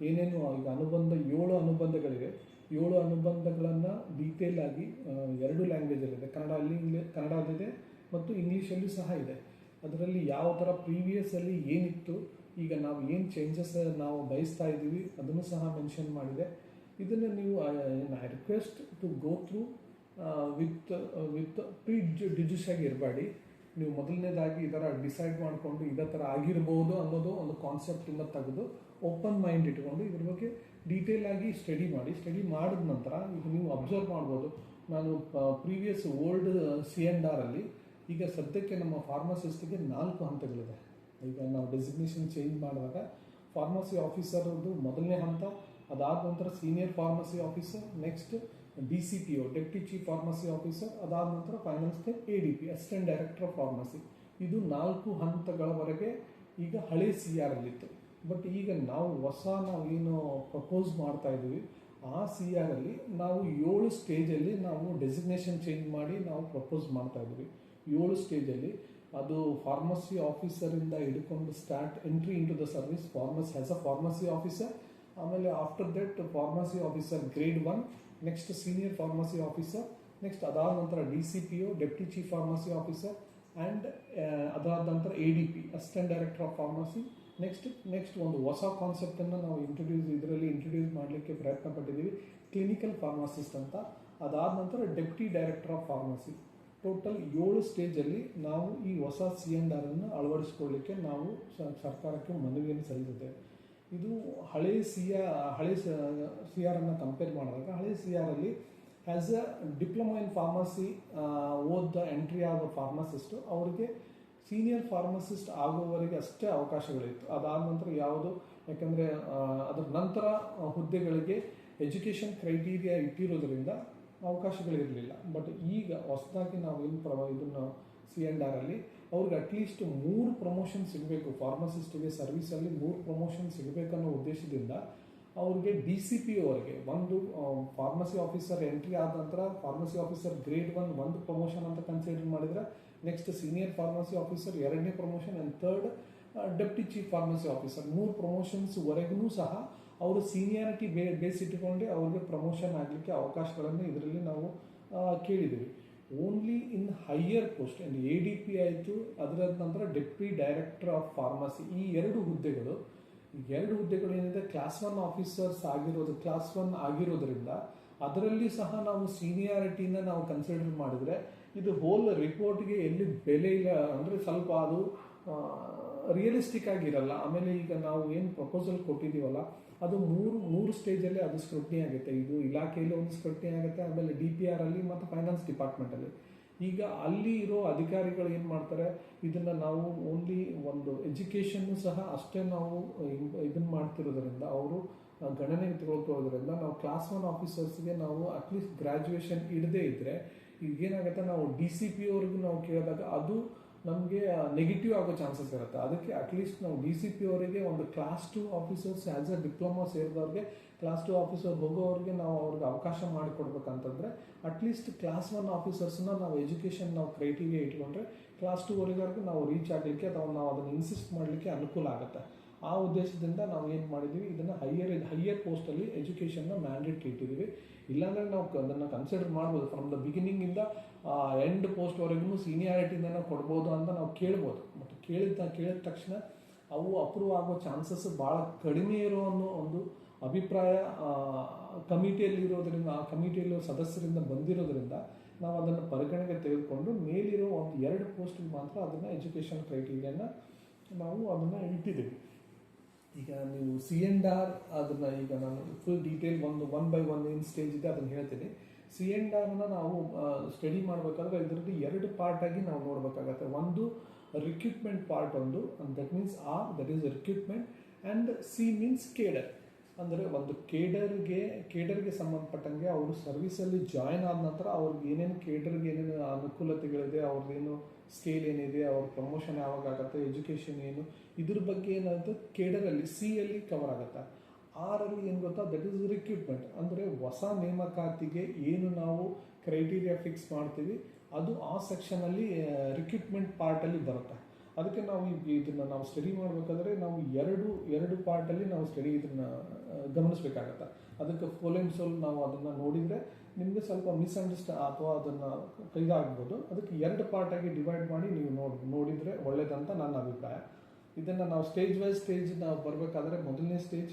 ಏನೇನು ಈಗ ಅನುಬಂಧ 7 ಅನುಬಂಧಗಳಿವೆ. 7 ಅನುಬಂಧಗಳನ್ನು ಡೀಟೇಲ್ ಆಗಿ 2 ಲ್ಯಾಂಗ್ವೇಜಲ್ಲಿದೆ, ಕನ್ನಡದಲ್ಲಿದೆ ಮತ್ತು ಇಂಗ್ಲೀಷಲ್ಲೂ ಸಹ ಇದೆ. ಅದರಲ್ಲಿ ಯಾವ ಥರ ಪ್ರೀವಿಯಸ್ಸಲ್ಲಿ ಏನಿತ್ತು, ಈಗ ನಾವು ಏನು ಚೇಂಜಸ್ ನಾವು ಬಯಸ್ತಾ ಇದ್ದೀವಿ ಅದನ್ನು ಸಹ ಮೆನ್ಷನ್ ಮಾಡಿದೆ. ಇದನ್ನು ನೀವು I request to go through with prejudice ಆಗಿ ಇರಬೇಡಿ. ನೀವು ಮೊದಲನೇದಾಗಿ ಈ ಥರ ಡಿಸೈಡ್ ಮಾಡಿಕೊಂಡು ಇದೇ ಥರ ಆಗಿರ್ಬೋದು ಅನ್ನೋದು ಒಂದು ಕಾನ್ಸೆಪ್ಟಿಂದ ತೆಗೆದು ಓಪನ್ ಮೈಂಡ್ ಇಟ್ಕೊಂಡು ಇದ್ರ ಬಗ್ಗೆ ಡೀಟೇಲ್ ಆಗಿ ಸ್ಟಡಿ ಮಾಡಿದ ನಂತರ ಈಗ ನೀವು ಅಬ್ಸರ್ವ್ ಮಾಡ್ಬೋದು. ನಾನು ಪ್ರೀವಿಯಸ್ ಓಲ್ಡ್ CNR ಅಲ್ಲಿ ಈಗ ಸದ್ಯಕ್ಕೆ ನಮ್ಮ ಫಾರ್ಮಸಿಸ್ಟ್ಗೆ 4 ಹಂತಗಳಿದೆ. ಈಗ ನಾವು ಡೆಸಿಗ್ನೇಷನ್ ಚೇಂಜ್ ಮಾಡುವಾಗ ಫಾರ್ಮಸಿ ಆಫೀಸರ್ದು ಮೊದಲನೇ ಹಂತ, ಅದಾದ ನಂತರ senior pharmacy officer, next DCPO deputy chief pharmacy officer, ಅದಾದ ನಂತರ final step ADP assistant director of pharmacy. ಇದು 4 ಹಂತಗಳವರೆಗೆ ಈಗ ಹಳೆ CR ಅಲ್ಲಿತ್ತು. ಬಟ್ ಈಗ ನಾವು ಏನು ಪ್ರಪೋಸ್ ಮಾಡ್ತಾ ಇದ್ದೀವಿ ಆ CR ಅಲ್ಲಿ ನಾವು 7 ಸ್ಟೇಜಲ್ಲಿ ನಾವು ಡೆಸಿಗ್ನೇಷನ್ ಚೇಂಜ್ ಮಾಡಿ ನಾವು ಪ್ರಪೋಸ್ ಮಾಡ್ತಾ ಇದ್ದೀವಿ. 7 ಸ್ಟೇಜಲ್ಲಿ ಅದು ಫಾರ್ಮಸಿ ಆಫೀಸರಿಂದ ಹಿಡ್ಕೊಂಡು entry into the service pharmacy as a pharmacy officer, ಆಮೇಲೆ after that pharmacy officer grade 1, next senior pharmacy officer, next ಅದಾದ ನಂತರ DCPO deputy chief pharmacy officer and ಅದಾದ ನಂತರ ADP assistant director of pharmacy. Next ಒಂದು ಹೊಸ ಕಾನ್ಸೆಪ್ಟನ್ನು ನಾವು introduce ಮಾಡಲಿಕ್ಕೆ ಪ್ರಯತ್ನ ಪಟ್ಟಿದ್ದೀವಿ, ಕ್ಲಿನಿಕಲ್ ಫಾರ್ಮಸಿಸ್ಟ್ ಅಂತ. ಅದಾದ ನಂತರ deputy director of pharmacy. Total 7 ಸ್ಟೇಜಲ್ಲಿ ನಾವು ಈ ಹೊಸ CNR ಅನ್ನು ಅಳವಡಿಸ್ಕೊಳ್ಳಿಕ್ಕೆ ನಾವು ಸರ್ಕಾರಕ್ಕೆ ಮನವಿಯನ್ನು ಸಲ್ಲಿಸಿದ್ದೇವೆ. ಇದು ಹಳೆ CR ಅನ್ನು ಕಂಪೇರ್ ಮಾಡಿದಾಗ ಹಳೆ CR ಅಲ್ಲಿ as a diploma in pharmacy ಓದ್ ಎಂಟ್ರಿ ಆದ ಫಾರ್ಮಸಿಸ್ಟು ಅವರಿಗೆ ಸೀನಿಯರ್ ಫಾರ್ಮಸಿಸ್ಟ್ ಆಗುವವರೆಗೆ ಅಷ್ಟೇ ಅವಕಾಶಗಳಿತ್ತು. ಅದಾದ ನಂತರ ಯಾವುದು, ಯಾಕಂದರೆ ಅದರ ನಂತರ ಹುದ್ದೆಗಳಿಗೆ ಎಜುಕೇಷನ್ ಕ್ರೈಟೀರಿಯಾ ಇಟ್ಟಿರೋದ್ರಿಂದ ಅವಕಾಶಗಳಿರಲಿಲ್ಲ. ಬಟ್ ಈಗ ಹೊಸದಾಗಿ ನಾವು ಇದನ್ನು CNR ಅಲ್ಲಿ ಅವ್ರಿಗೆ ಅಟ್ಲೀಸ್ಟ್ 3 ಪ್ರಮೋಷನ್ ಸಿಗಬೇಕು, ಫಾರ್ಮಸಿಸ್ಟಿಗೆ ಸರ್ವಿಸಲ್ಲಿ 3 ಪ್ರಮೋಷನ್ ಸಿಗಬೇಕನ್ನೋ ಉದ್ದೇಶದಿಂದ ಅವ್ರಿಗೆ DCPO ಅವರಿಗೆ ಒಂದು ಫಾರ್ಮಸಿ ಆಫೀಸರ್ ಎಂಟ್ರಿ ಆದ ನಂತರ ಫಾರ್ಮಸಿ ಆಫೀಸರ್ ಗ್ರೇಡ್ 1 ಒಂದು ಪ್ರಮೋಷನ್ ಅಂತ ಕನ್ಸಿಡರ್ ಮಾಡಿದರೆ, ನೆಕ್ಸ್ಟ್ ಸೀನಿಯರ್ ಫಾರ್ಮಸಿ ಆಫೀಸರ್ 2ನೇ promotion and third deputy chief pharmacy officer 3 ಪ್ರಮೋಷನ್ಸ್ವರೆಗೂ ಸಹ ಅವರು ಸೀನಿಯಾರಿಟಿ ಬೇಸ್ ಇಟ್ಟುಕೊಂಡೇ ಅವ್ರಿಗೆ ಪ್ರಮೋಷನ್ ಆಗಲಿಕ್ಕೆ ಅವಕಾಶಗಳನ್ನು ಇದರಲ್ಲಿ ನಾವು ಕೇಳಿದ್ದೀವಿ. Only in higher post and ADP ಆಯಿತು, ಅದರ ನಂತರ ಡೆಪ್ಟಿ ಡೈರೆಕ್ಟರ್ ಆಫ್ ಫಾರ್ಮಸಿ, ಈ 2 ಹುದ್ದೆಗಳು ಏನಿದೆ ಕ್ಲಾಸ್ 1 ಆಫೀಸರ್ಸ್ ಕ್ಲಾಸ್ 1 ಆಗಿರೋದ್ರಿಂದ ಅದರಲ್ಲಿ ಸಹ ನಾವು ಸೀನಿಯಾರಿಟಿನ ನಾವು ಕನ್ಸಿಡರ್ ಮಾಡಿದರೆ ಇದು ಹೋಲ್ ರಿಪೋರ್ಟ್ಗೆ ಎಲ್ಲಿ ಬೆಲೆ ಇಲ್ಲ, ಅಂದರೆ ಸ್ವಲ್ಪ ಅದು ರಿಯಲಿಸ್ಟಿಕ್ ಆಗಿರಲ್ಲ. ಆಮೇಲೆ ಈಗ ನಾವು ಏನು ಪ್ರಪೋಸಲ್ ಕೊಟ್ಟಿದ್ದೀವಲ್ಲ ಅದು ಮೂರು ಸ್ಟೇಜಲ್ಲಿ ಅದು ಸ್ಕ್ರೂಟ್ನಿ ಆಗುತ್ತೆ. ಇದು ಇಲಾಖೆಯಲ್ಲಿ ಒಂದು ಸ್ಕ್ರೂಟ್ನಿ ಆಗುತ್ತೆ, ಆಮೇಲೆ DPR ಅಲ್ಲಿ ಮತ್ತು ಫೈನಾನ್ಸ್ ಡಿಪಾರ್ಟ್ಮೆಂಟಲ್ಲಿ. ಈಗ ಅಲ್ಲಿ ಇರೋ ಅಧಿಕಾರಿಗಳು ಏನು ಮಾಡ್ತಾರೆ, ಇದನ್ನು ನಾವು ಓನ್ಲಿ ಒಂದು ಎಜುಕೇಷನ್ನು ಸಹ ಅಷ್ಟೇ ನಾವು ಇದನ್ನು ಮಾಡ್ತಿರೋದ್ರಿಂದ ಅವರು ಗಣನೆಗೆ ತಗೊಳ್ತಿರೋದ್ರಿಂದ ನಾವು ಕ್ಲಾಸ್ 1 ಆಫೀಸರ್ಸ್ಗೆ ನಾವು ಅಟ್ಲೀಸ್ಟ್ ಗ್ರ್ಯಾಜುಯೇಷನ್ ಇಡದೇ ಇದ್ದರೆ ಈಗೇನಾಗುತ್ತೆ, ನಾವು DCPO ಅವ್ರಿಗೂ ನಾವು ಕೇಳಿದಾಗ ಅದು ನಮಗೆ ನೆಗೆಟಿವ್ ಆಗೋ ಚಾನ್ಸಸ್ ಇರುತ್ತೆ. ಅದಕ್ಕೆ ಅಟ್ಲೀಸ್ಟ್ ನಾವು DCP ಅವರಿಗೆ ಒಂದು class 2 officers as a diploma ಸೇರಿದವ್ರಿಗೆ, ಕ್ಲಾಸ್ 2 ಆಫೀಸರ್ ಹೋಗೋವ್ರಿಗೆ ನಾವು ಅವ್ರಿಗೆ ಅವಕಾಶ ಮಾಡಿಕೊಡ್ಬೇಕಂತಂದರೆ ಅಟ್ಲೀಸ್ಟ್ ಕ್ಲಾಸ್ 1 ಆಫೀಸರ್ಸ್ನ ನಾವು ಎಜುಕೇಷನ್ ನಾವು ಕ್ರೈಟೀರಿಯಾ ಇಟ್ಕೊಂಡ್ರೆ ಕ್ಲಾಸ್ 2 ವರೆಗೂ ನಾವು ರೀಚ್ ಆಗಲಿಕ್ಕೆ ಅಥವಾ ನಾವು ಅದನ್ನು ಇನ್ಸಿಸ್ಟ್ ಮಾಡಲಿಕ್ಕೆ ಅನುಕೂಲ ಆಗುತ್ತೆ. ಆ ಉದ್ದೇಶದಿಂದ ನಾವು ಏನು ಮಾಡಿದ್ದೀವಿ, ಇದನ್ನು ಹೈಯರ್ ಪೋಸ್ಟಲ್ಲಿ ಎಜುಕೇಷನ್ನ ಮ್ಯಾಂಡೇಟ್ರಿ ಇಟ್ಟಿದ್ದೀವಿ. ಇಲ್ಲಾಂದರೆ ನಾವು ಅದನ್ನು ಕನ್ಸಿಡರ್ ಮಾಡ್ಬೋದು, ಫ್ರಮ್ ದ ಬಿಗಿನಿಂಗಿಂದ ಎಂಡ್ ಪೋಸ್ಟ್ವರೆಗೂ ಸೀನಿಯಾರಿಟಿನ ಕೊಡ್ಬೋದು ಅಂತ ನಾವು ಕೇಳ್ಬೋದು. ಬಟ್ ಕೇಳಿದ ತಕ್ಷಣ ಅವು ಅಪ್ರೂವ್ ಆಗೋ ಚಾನ್ಸಸ್ ಭಾಳ ಕಡಿಮೆ ಇರೋ ಅನ್ನೋ ಒಂದು ಅಭಿಪ್ರಾಯ ಕಮಿಟಿಯಲ್ಲಿ ಇರೋದರಿಂದ, ಆ ಕಮಿಟಿಯಲ್ಲಿರೋ ಸದಸ್ಯರಿಂದ ಬಂದಿರೋದ್ರಿಂದ ನಾವು ಅದನ್ನು ಪರಿಗಣನೆಗೆ ತೆಗೆದುಕೊಂಡು ಮೇಲಿರೋ ಒಂದು 2 ಪೋಸ್ಟಿಗೆ ಮಾತ್ರ ಅದನ್ನು ಎಜುಕೇಷನ್ ಕ್ರೈಟೀರಿಯಾನ ನಾವು ಅದನ್ನು ಇಟ್ಟಿದ್ದೀವಿ. ಈಗ ನೀವು C&R ಅದನ್ನು ಈಗ ನಾನು full detail one by one ಏನು ಸ್ಟೇಜ್ ಇದೆ ಅದನ್ನು ಹೇಳ್ತೀನಿ. C&Rನ ನಾವು ಸ್ಟಡಿ ಮಾಡಬೇಕಾದ್ರೆ ಇದರಲ್ಲಿ 2 ಪಾರ್ಟಾಗಿ ನಾವು ನೋಡಬೇಕಾಗತ್ತೆ. ಒಂದು ರಿಕ್ರೂಟ್ಮೆಂಟ್ ಪಾರ್ಟ್ ಒಂದು, that means that is recruitment, and C means cadre. ಅಂದರೆ ಒಂದು ಕೇಡರ್ಗೆ ಸಂಬಂಧಪಟ್ಟಂಗೆ ಅವರು ಸರ್ವಿಸಲ್ಲಿ ಜಾಯ್ನ್ ಆದ ನಂತರ ಅವ್ರಿಗೆ ಏನೇನು ಕೇಡರ್ಗೆ ಏನೇನು ಅನುಕೂಲತೆಗಳಿದೆ, ಅವ್ರದ್ದೇನು ಸ್ಕೇಲ್ ಏನಿದೆ, ಅವ್ರ ಪ್ರಮೋಷನ್ ಯಾವಾಗ ಆಗುತ್ತೆ, ಎಜುಕೇಷನ್ ಏನು, ಇದ್ರ ಬಗ್ಗೆ ಏನಾಗುತ್ತೆ ಕೇಡರಲ್ಲಿ C ಕವರ್ ಆಗುತ್ತೆ. ಆರಲ್ಲಿ ಏನು ಗೊತ್ತಾ, ದಟ್ ಈಸ್ ರಿಕ್ರೂಟ್ಮೆಂಟ್. ಅಂದರೆ ಹೊಸ ನೇಮಕಾತಿಗೆ ಏನು ನಾವು ಕ್ರೈಟೀರಿಯಾ ಫಿಕ್ಸ್ ಮಾಡ್ತೀವಿ ಅದು ಆ ಸೆಕ್ಷನಲ್ಲಿ ರಿಕ್ರೂಟ್ಮೆಂಟ್ ಪಾರ್ಟಲ್ಲಿ ಬರುತ್ತೆ. ಅದಕ್ಕೆ ನಾವು ಇದನ್ನು ನಾವು ಸ್ಟಡಿ ಮಾಡಬೇಕಾದ್ರೆ ನಾವು ಎರಡು ಪಾರ್ಟಲ್ಲಿ ನಾವು ಸ್ಟಡಿ ಇದನ್ನು ಗಮನಿಸಬೇಕಾಗತ್ತೆ. ಅದಕ್ಕೆ ಫುಲ್ ಆ್ಯಂಡ್ ಸೋಲ್ ನಾವು ಅದನ್ನು ನೋಡಿದರೆ ನಿಮಗೆ ಸ್ವಲ್ಪ ಮಿಸ್ಅಂಡರ್ಸ್ಟ್ಯಾಂಡ್ ಅಥವಾ ಅದನ್ನು ಕೈಗಾಗ್ಬೋದು. ಅದಕ್ಕೆ 2 ಪಾರ್ಟಾಗಿ ಡಿವೈಡ್ ಮಾಡಿ ನೀವು ನೋಡಿದರೆ ಒಳ್ಳೇದಂತ ನನ್ನ ಅಭಿಪ್ರಾಯ. ಇದನ್ನು ನಾವು ಸ್ಟೇಜ್ ನಾವು ಬರಬೇಕಾದ್ರೆ ಮೊದಲನೇ stage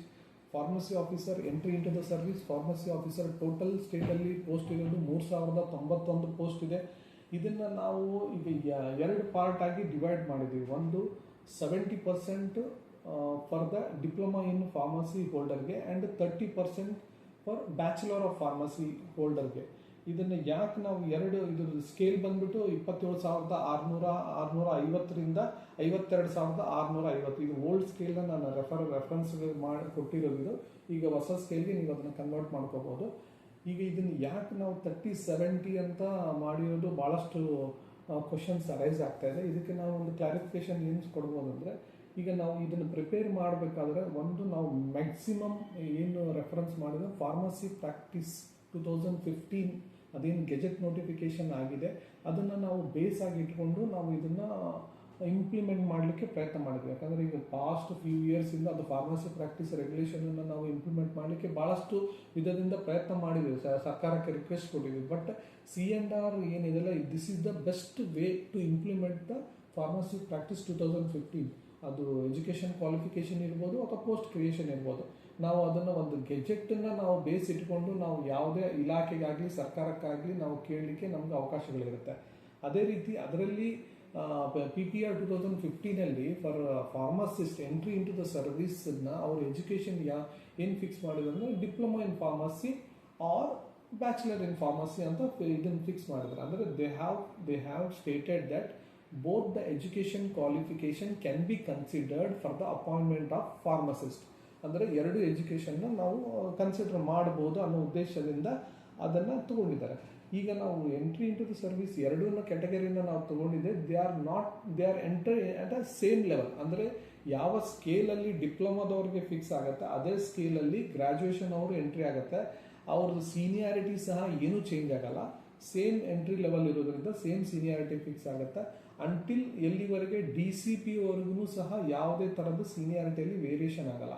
pharmacy officer entry into the service. Pharmacy officer total ಸ್ಟೇಟಲ್ಲಿ ಪೋಸ್ಟ್ ಇರೋದು 3091 ಪೋಸ್ಟ್ ಇದೆ. ಇದನ್ನು ನಾವು ಈಗ 2 ಪಾರ್ಟಾಗಿ ಡಿವೈಡ್ ಮಾಡಿದ್ದೀವಿ. ಒಂದು 70% for the diploma in pharmacy ಹೋಲ್ಡರ್ಗೆ and 30% for bachelor of pharmacy ಹೋಲ್ಡರ್ಗೆ. ಇದನ್ನು ಯಾಕೆ ನಾವು ಇದ್ರ ಸ್ಕೇಲ್ ಬಂದ್ಬಿಟ್ಟು 27,650ರಿಂದ 52,650. ಇದು ಓಲ್ಡ್ ಸ್ಕೇಲ್ನ ನಾನು ರೆಫರೆನ್ಸ್ಗೆ ಮಾಡಿ ಕೊಟ್ಟಿರೋದು. ಈಗ ಹೊಸ ಸ್ಕೇಲ್ಗೆ ನೀವು ಅದನ್ನು ಕನ್ವರ್ಟ್ ಮಾಡ್ಕೋಬೋದು. ಈಗ ಇದನ್ನು ಯಾಕೆ ನಾವು 30-70 ಅಂತ ಮಾಡಿರೋದು ಭಾಳಷ್ಟು ಕ್ವಶನ್ಸ್ ಅರೈಸ್ ಆಗ್ತಾ ಇದೆ. ಇದಕ್ಕೆ ನಾವು ಒಂದು ಕ್ಲಾರಿಫಿಕೇಶನ್ ಏನು ಕೊಡ್ಬೋದು ಅಂದರೆ, ಈಗ ನಾವು ಇದನ್ನು ಪ್ರಿಪೇರ್ ಮಾಡಬೇಕಾದ್ರೆ ಒಂದು ನಾವು ಮ್ಯಾಕ್ಸಿಮಮ್ ಏನು ರೆಫರೆನ್ಸ್ ಮಾಡಿದ್ರೆ ಫಾರ್ಮಸಿ ಪ್ರಾಕ್ಟೀಸ್ 2015 ಅದೇನು ಗೆಜೆಟ್ ನೋಟಿಫಿಕೇಶನ್ ಆಗಿದೆ ಅದನ್ನು ನಾವು ಬೇಸ್ ಆಗಿ ಇಟ್ಕೊಂಡು ನಾವು ಇದನ್ನು ಇಂಪ್ಲಿಮೆಂಟ್ ಮಾಡಲಿಕ್ಕೆ ಪ್ರಯತ್ನ ಮಾಡಿದ್ವಿ. ಯಾಕಂದರೆ ಈಗ ಪಾಸ್ಟ್ ಫ್ಯೂ ಇಯರ್ಸಿಂದ ಅದು ಫಾರ್ಮಸಿ ಪ್ರಾಕ್ಟೀಸ್ ರೆಗ್ಯುಲೇಷನನ್ನು ನಾವು ಇಂಪ್ಲಿಮೆಂಟ್ ಮಾಡಲಿಕ್ಕೆ ಭಾಳಷ್ಟು ವಿಧದಿಂದ ಪ್ರಯತ್ನ ಮಾಡಿದ್ದೀವಿ, ಸರ್ಕಾರಕ್ಕೆ ರಿಕ್ವೆಸ್ಟ್ ಕೊಟ್ಟಿದ್ವಿ. ಬಟ್ C&R ಏನಿದೆಲ್ಲ, this is the best way to implement the pharmacy practice 2015. ಅದು ಎಜುಕೇಷನ್ ಕ್ವಾಲಿಫಿಕೇಷನ್ ಇರ್ಬೋದು ಅಥವಾ ಪೋಸ್ಟ್ ಕ್ರಿಯೇಷನ್ ಇರ್ಬೋದು. ನಾವು ಅದನ್ನು ಒಂದು ಗೆಜೆಟನ್ನು ನಾವು ಬೇಸ್ ಇಟ್ಕೊಂಡು ನಾವು ಯಾವುದೇ ಇಲಾಖೆಗಾಗಲಿ ಸರ್ಕಾರಕ್ಕಾಗಲಿ ನಾವು ಕೇಳಲಿಕ್ಕೆ ನಮ್ಗೆ ಅವಕಾಶಗಳಿರುತ್ತೆ. ಅದೇ ರೀತಿ ಅದರಲ್ಲಿ PPR 2015 for pharmacist entry into the ಸರ್ವಿಸನ್ನ ಅವ್ರ ಎಜುಕೇಷನ್ ಏನು ಫಿಕ್ಸ್ ಮಾಡಿದ್ರು ಅಂದರೆ diploma in pharmacy or bachelor in pharmacy ಅಂತ ಇದನ್ನು ಫಿಕ್ಸ್ ಮಾಡಿದ್ರು. ಅಂದರೆ they have stated that both the education qualification can be considered for the appointment of pharmacist. ಅಂದರೆ 2 ಎಜುಕೇಷನ್ನ ನಾವು ಕನ್ಸಿಡರ್ ಮಾಡ್ಬೋದು ಅನ್ನೋ ಉದ್ದೇಶದಿಂದ ಅದನ್ನು ತಗೊಂಡಿದ್ದಾರೆ. ಈಗ ನಾವು ಎಂಟ್ರಿ ಇಂಟು ದ ಸರ್ವಿಸ್ 2 ಕ್ಯಾಟಗರಿನ ನಾವು ತಗೊಂಡಿದ್ದೆ. They are entry at a same level. ಅಂದರೆ ಯಾವ ಸ್ಕೇಲಲ್ಲಿ ಡಿಪ್ಲೊಮಾದವ್ರಿಗೆ ಫಿಕ್ಸ್ ಆಗುತ್ತೆ ಅದೇ ಸ್ಕೇಲಲ್ಲಿ ಗ್ರ್ಯಾಜುಯೇಷನ್ ಅವರು ಎಂಟ್ರಿ ಆಗುತ್ತೆ. ಅವ್ರದ್ದು ಸೀನಿಯಾರಿಟಿ ಸಹ ಏನೂ ಚೇಂಜ್ ಆಗಲ್ಲ. ಸೇಮ್ ಎಂಟ್ರಿ ಲೆವೆಲ್ ಇರೋದ್ರಿಂದ ಸೇಮ್ ಸೀನಿಯಾರಿಟಿ ಫಿಕ್ಸ್ ಆಗುತ್ತೆ. ಅಂಟಿಲ್ ಎಲ್ಲಿವರೆಗೆ DCP ವರೆಗೂ ಸಹ ಯಾವುದೇ ಥರದ ಸೀನಿಯಾರಿಟಿಯಲ್ಲಿ ವೇರಿಯೇಷನ್ ಆಗಲ್ಲ.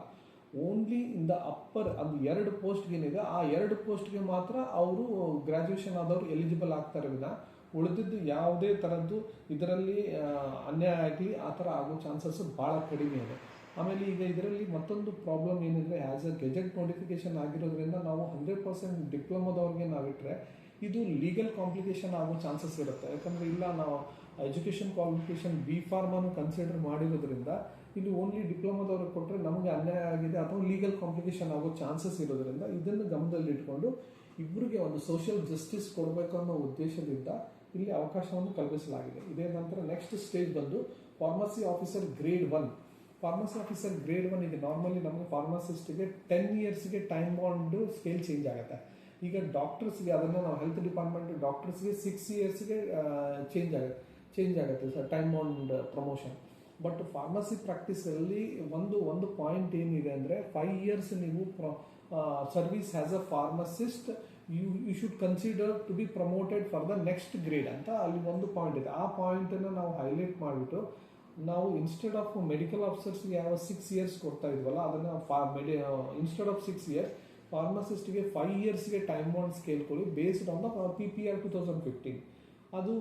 ಓನ್ಲಿ ಇನ್ ದ ಅಪ್ಪರ್ ಅದು 2 ಪೋಸ್ಟ್ಗೆ ಏನಿದೆ ಆ 2 ಪೋಸ್ಟ್ಗೆ ಮಾತ್ರ ಅವರು ಗ್ರ್ಯಾಜುಯೇಷನ್ ಆದವರು ಎಲಿಜಿಬಲ್ ಆಗ್ತಾರೆ ವಿನ ಉಳಿದಿದ್ದು ಯಾವುದೇ ಥರದ್ದು ಇದರಲ್ಲಿ ಅನ್ಯಾಯ ಆಗಲಿ ಆ ಥರ ಆಗೋ ಚಾನ್ಸಸ್ ಭಾಳ ಕಡಿಮೆ ಇದೆ. ಆಮೇಲೆ ಈಗ ಇದರಲ್ಲಿ ಮತ್ತೊಂದು ಪ್ರಾಬ್ಲಮ್ ಏನಿದೆ, ಆ್ಯಸ್ ಅ ಗೆಜೆಟ್ ನೋಟಿಫಿಕೇಶನ್ ಆಗಿರೋದ್ರಿಂದ ನಾವು 100% ಡಿಪ್ಲೊಮಾದವ್ರಿಗೆ ನಾವಿಟ್ಟರೆ ಇದು ಲೀಗಲ್ ಕಾಂಪ್ಲಿಕೇಶನ್ ಆಗೋ ಚಾನ್ಸಸ್ ಇರುತ್ತೆ. ಯಾಕಂದರೆ ಇಲ್ಲ ನಾವು ಎಜುಕೇಷನ್ ಕ್ವಾಲಿಫಿಕೇಷನ್ B.Pharmನು ಕನ್ಸಿಡರ್ ಮಾಡಿರೋದ್ರಿಂದ ಇಲ್ಲಿ ಓನ್ಲಿ ಡಿಪ್ಲೊಮಾದವ್ರಿಗೆ ಕೊಟ್ಟರೆ ನಮಗೆ ಅನ್ಯಾಯ ಆಗಿದೆ ಅಥವಾ ಲೀಗಲ್ ಕಾಂಪ್ಲಿಕೇಶನ್ ಆಗೋ ಚಾನ್ಸಸ್ ಇರೋದ್ರಿಂದ ಇದನ್ನು ಗಮನದಲ್ಲಿ ಇಟ್ಕೊಂಡು ಇಬ್ಬರಿಗೆ ಒಂದು ಸೋಷಿಯಲ್ ಜಸ್ಟಿಸ್ ಕೊಡಬೇಕು ಅನ್ನೋ ಉದ್ದೇಶದಿಂದ ಇಲ್ಲಿ ಅವಕಾಶವನ್ನು ಕಲ್ಪಿಸಲಾಗಿದೆ. ಇದೇ ನಂತರ ನೆಕ್ಸ್ಟ್ ಸ್ಟೇಜ್ ಬಂದು pharmacy officer grade 1. Pharmacy officer grade 1 ಈಗ ನಾರ್ಮಲಿ ನಮಗೆ ಫಾರ್ಮಸಿಸ್ಟ್ಗೆ 10 ಇಯರ್ಸ್ಗೆ ಟೈಮ್ ಬಾಂಡು ಸ್ಕೇಲ್ ಚೇಂಜ್ ಆಗುತ್ತೆ. ಈಗ ಡಾಕ್ಟರ್ಸ್ಗೆ ಅದನ್ನು ನಾವು ಹೆಲ್ತ್ ಡಿಪಾರ್ಟ್ಮೆಂಟ್ ಡಾಕ್ಟರ್ಸ್ಗೆ 6 ಇಯರ್ಸ್ಗೆ ಚೇಂಜ್ ಆಗುತ್ತೆ sir, time on promotion. But ಫಾರ್ಮಸಿ ಪ್ರಾಕ್ಟೀಸಲ್ಲಿ ಒಂದು ಪಾಯಿಂಟ್ ಏನಿದೆ ಅಂದರೆ 5 years ನೀವು service as a pharmacist you should consider to be promoted for the next grade ಅಂತ ಅಲ್ಲಿ ಒಂದು ಪಾಯಿಂಟ್ ಇದೆ. ಆ ಪಾಯಿಂಟನ್ನು ನಾವು ಹೈಲೈಟ್ ಮಾಡಿಬಿಟ್ಟು ನಾವು ಇನ್ಸ್ಟೆಡ್ ಆಫ್ ಮೆಡಿಕಲ್ ಆಫೀಸರ್ಸ್ಗೆ ಯಾವ 6 years ಕೊಡ್ತಾ ಇದ್ವಲ್ಲ, ಅದನ್ನು ಇನ್ಸ್ಟೆಡ್ ಆಫ್ 6 years ಫಾರ್ಮಸಿಸ್ಟ್ಗೆ 5 yearsಗೆ ಟೈಮ್ ಆನ್ ಸ್ಕೇಲ್ ಕೊಡಿ ಬೇಸ್ಡ್ ಆನ್ ದ PPR 2015. ಅದು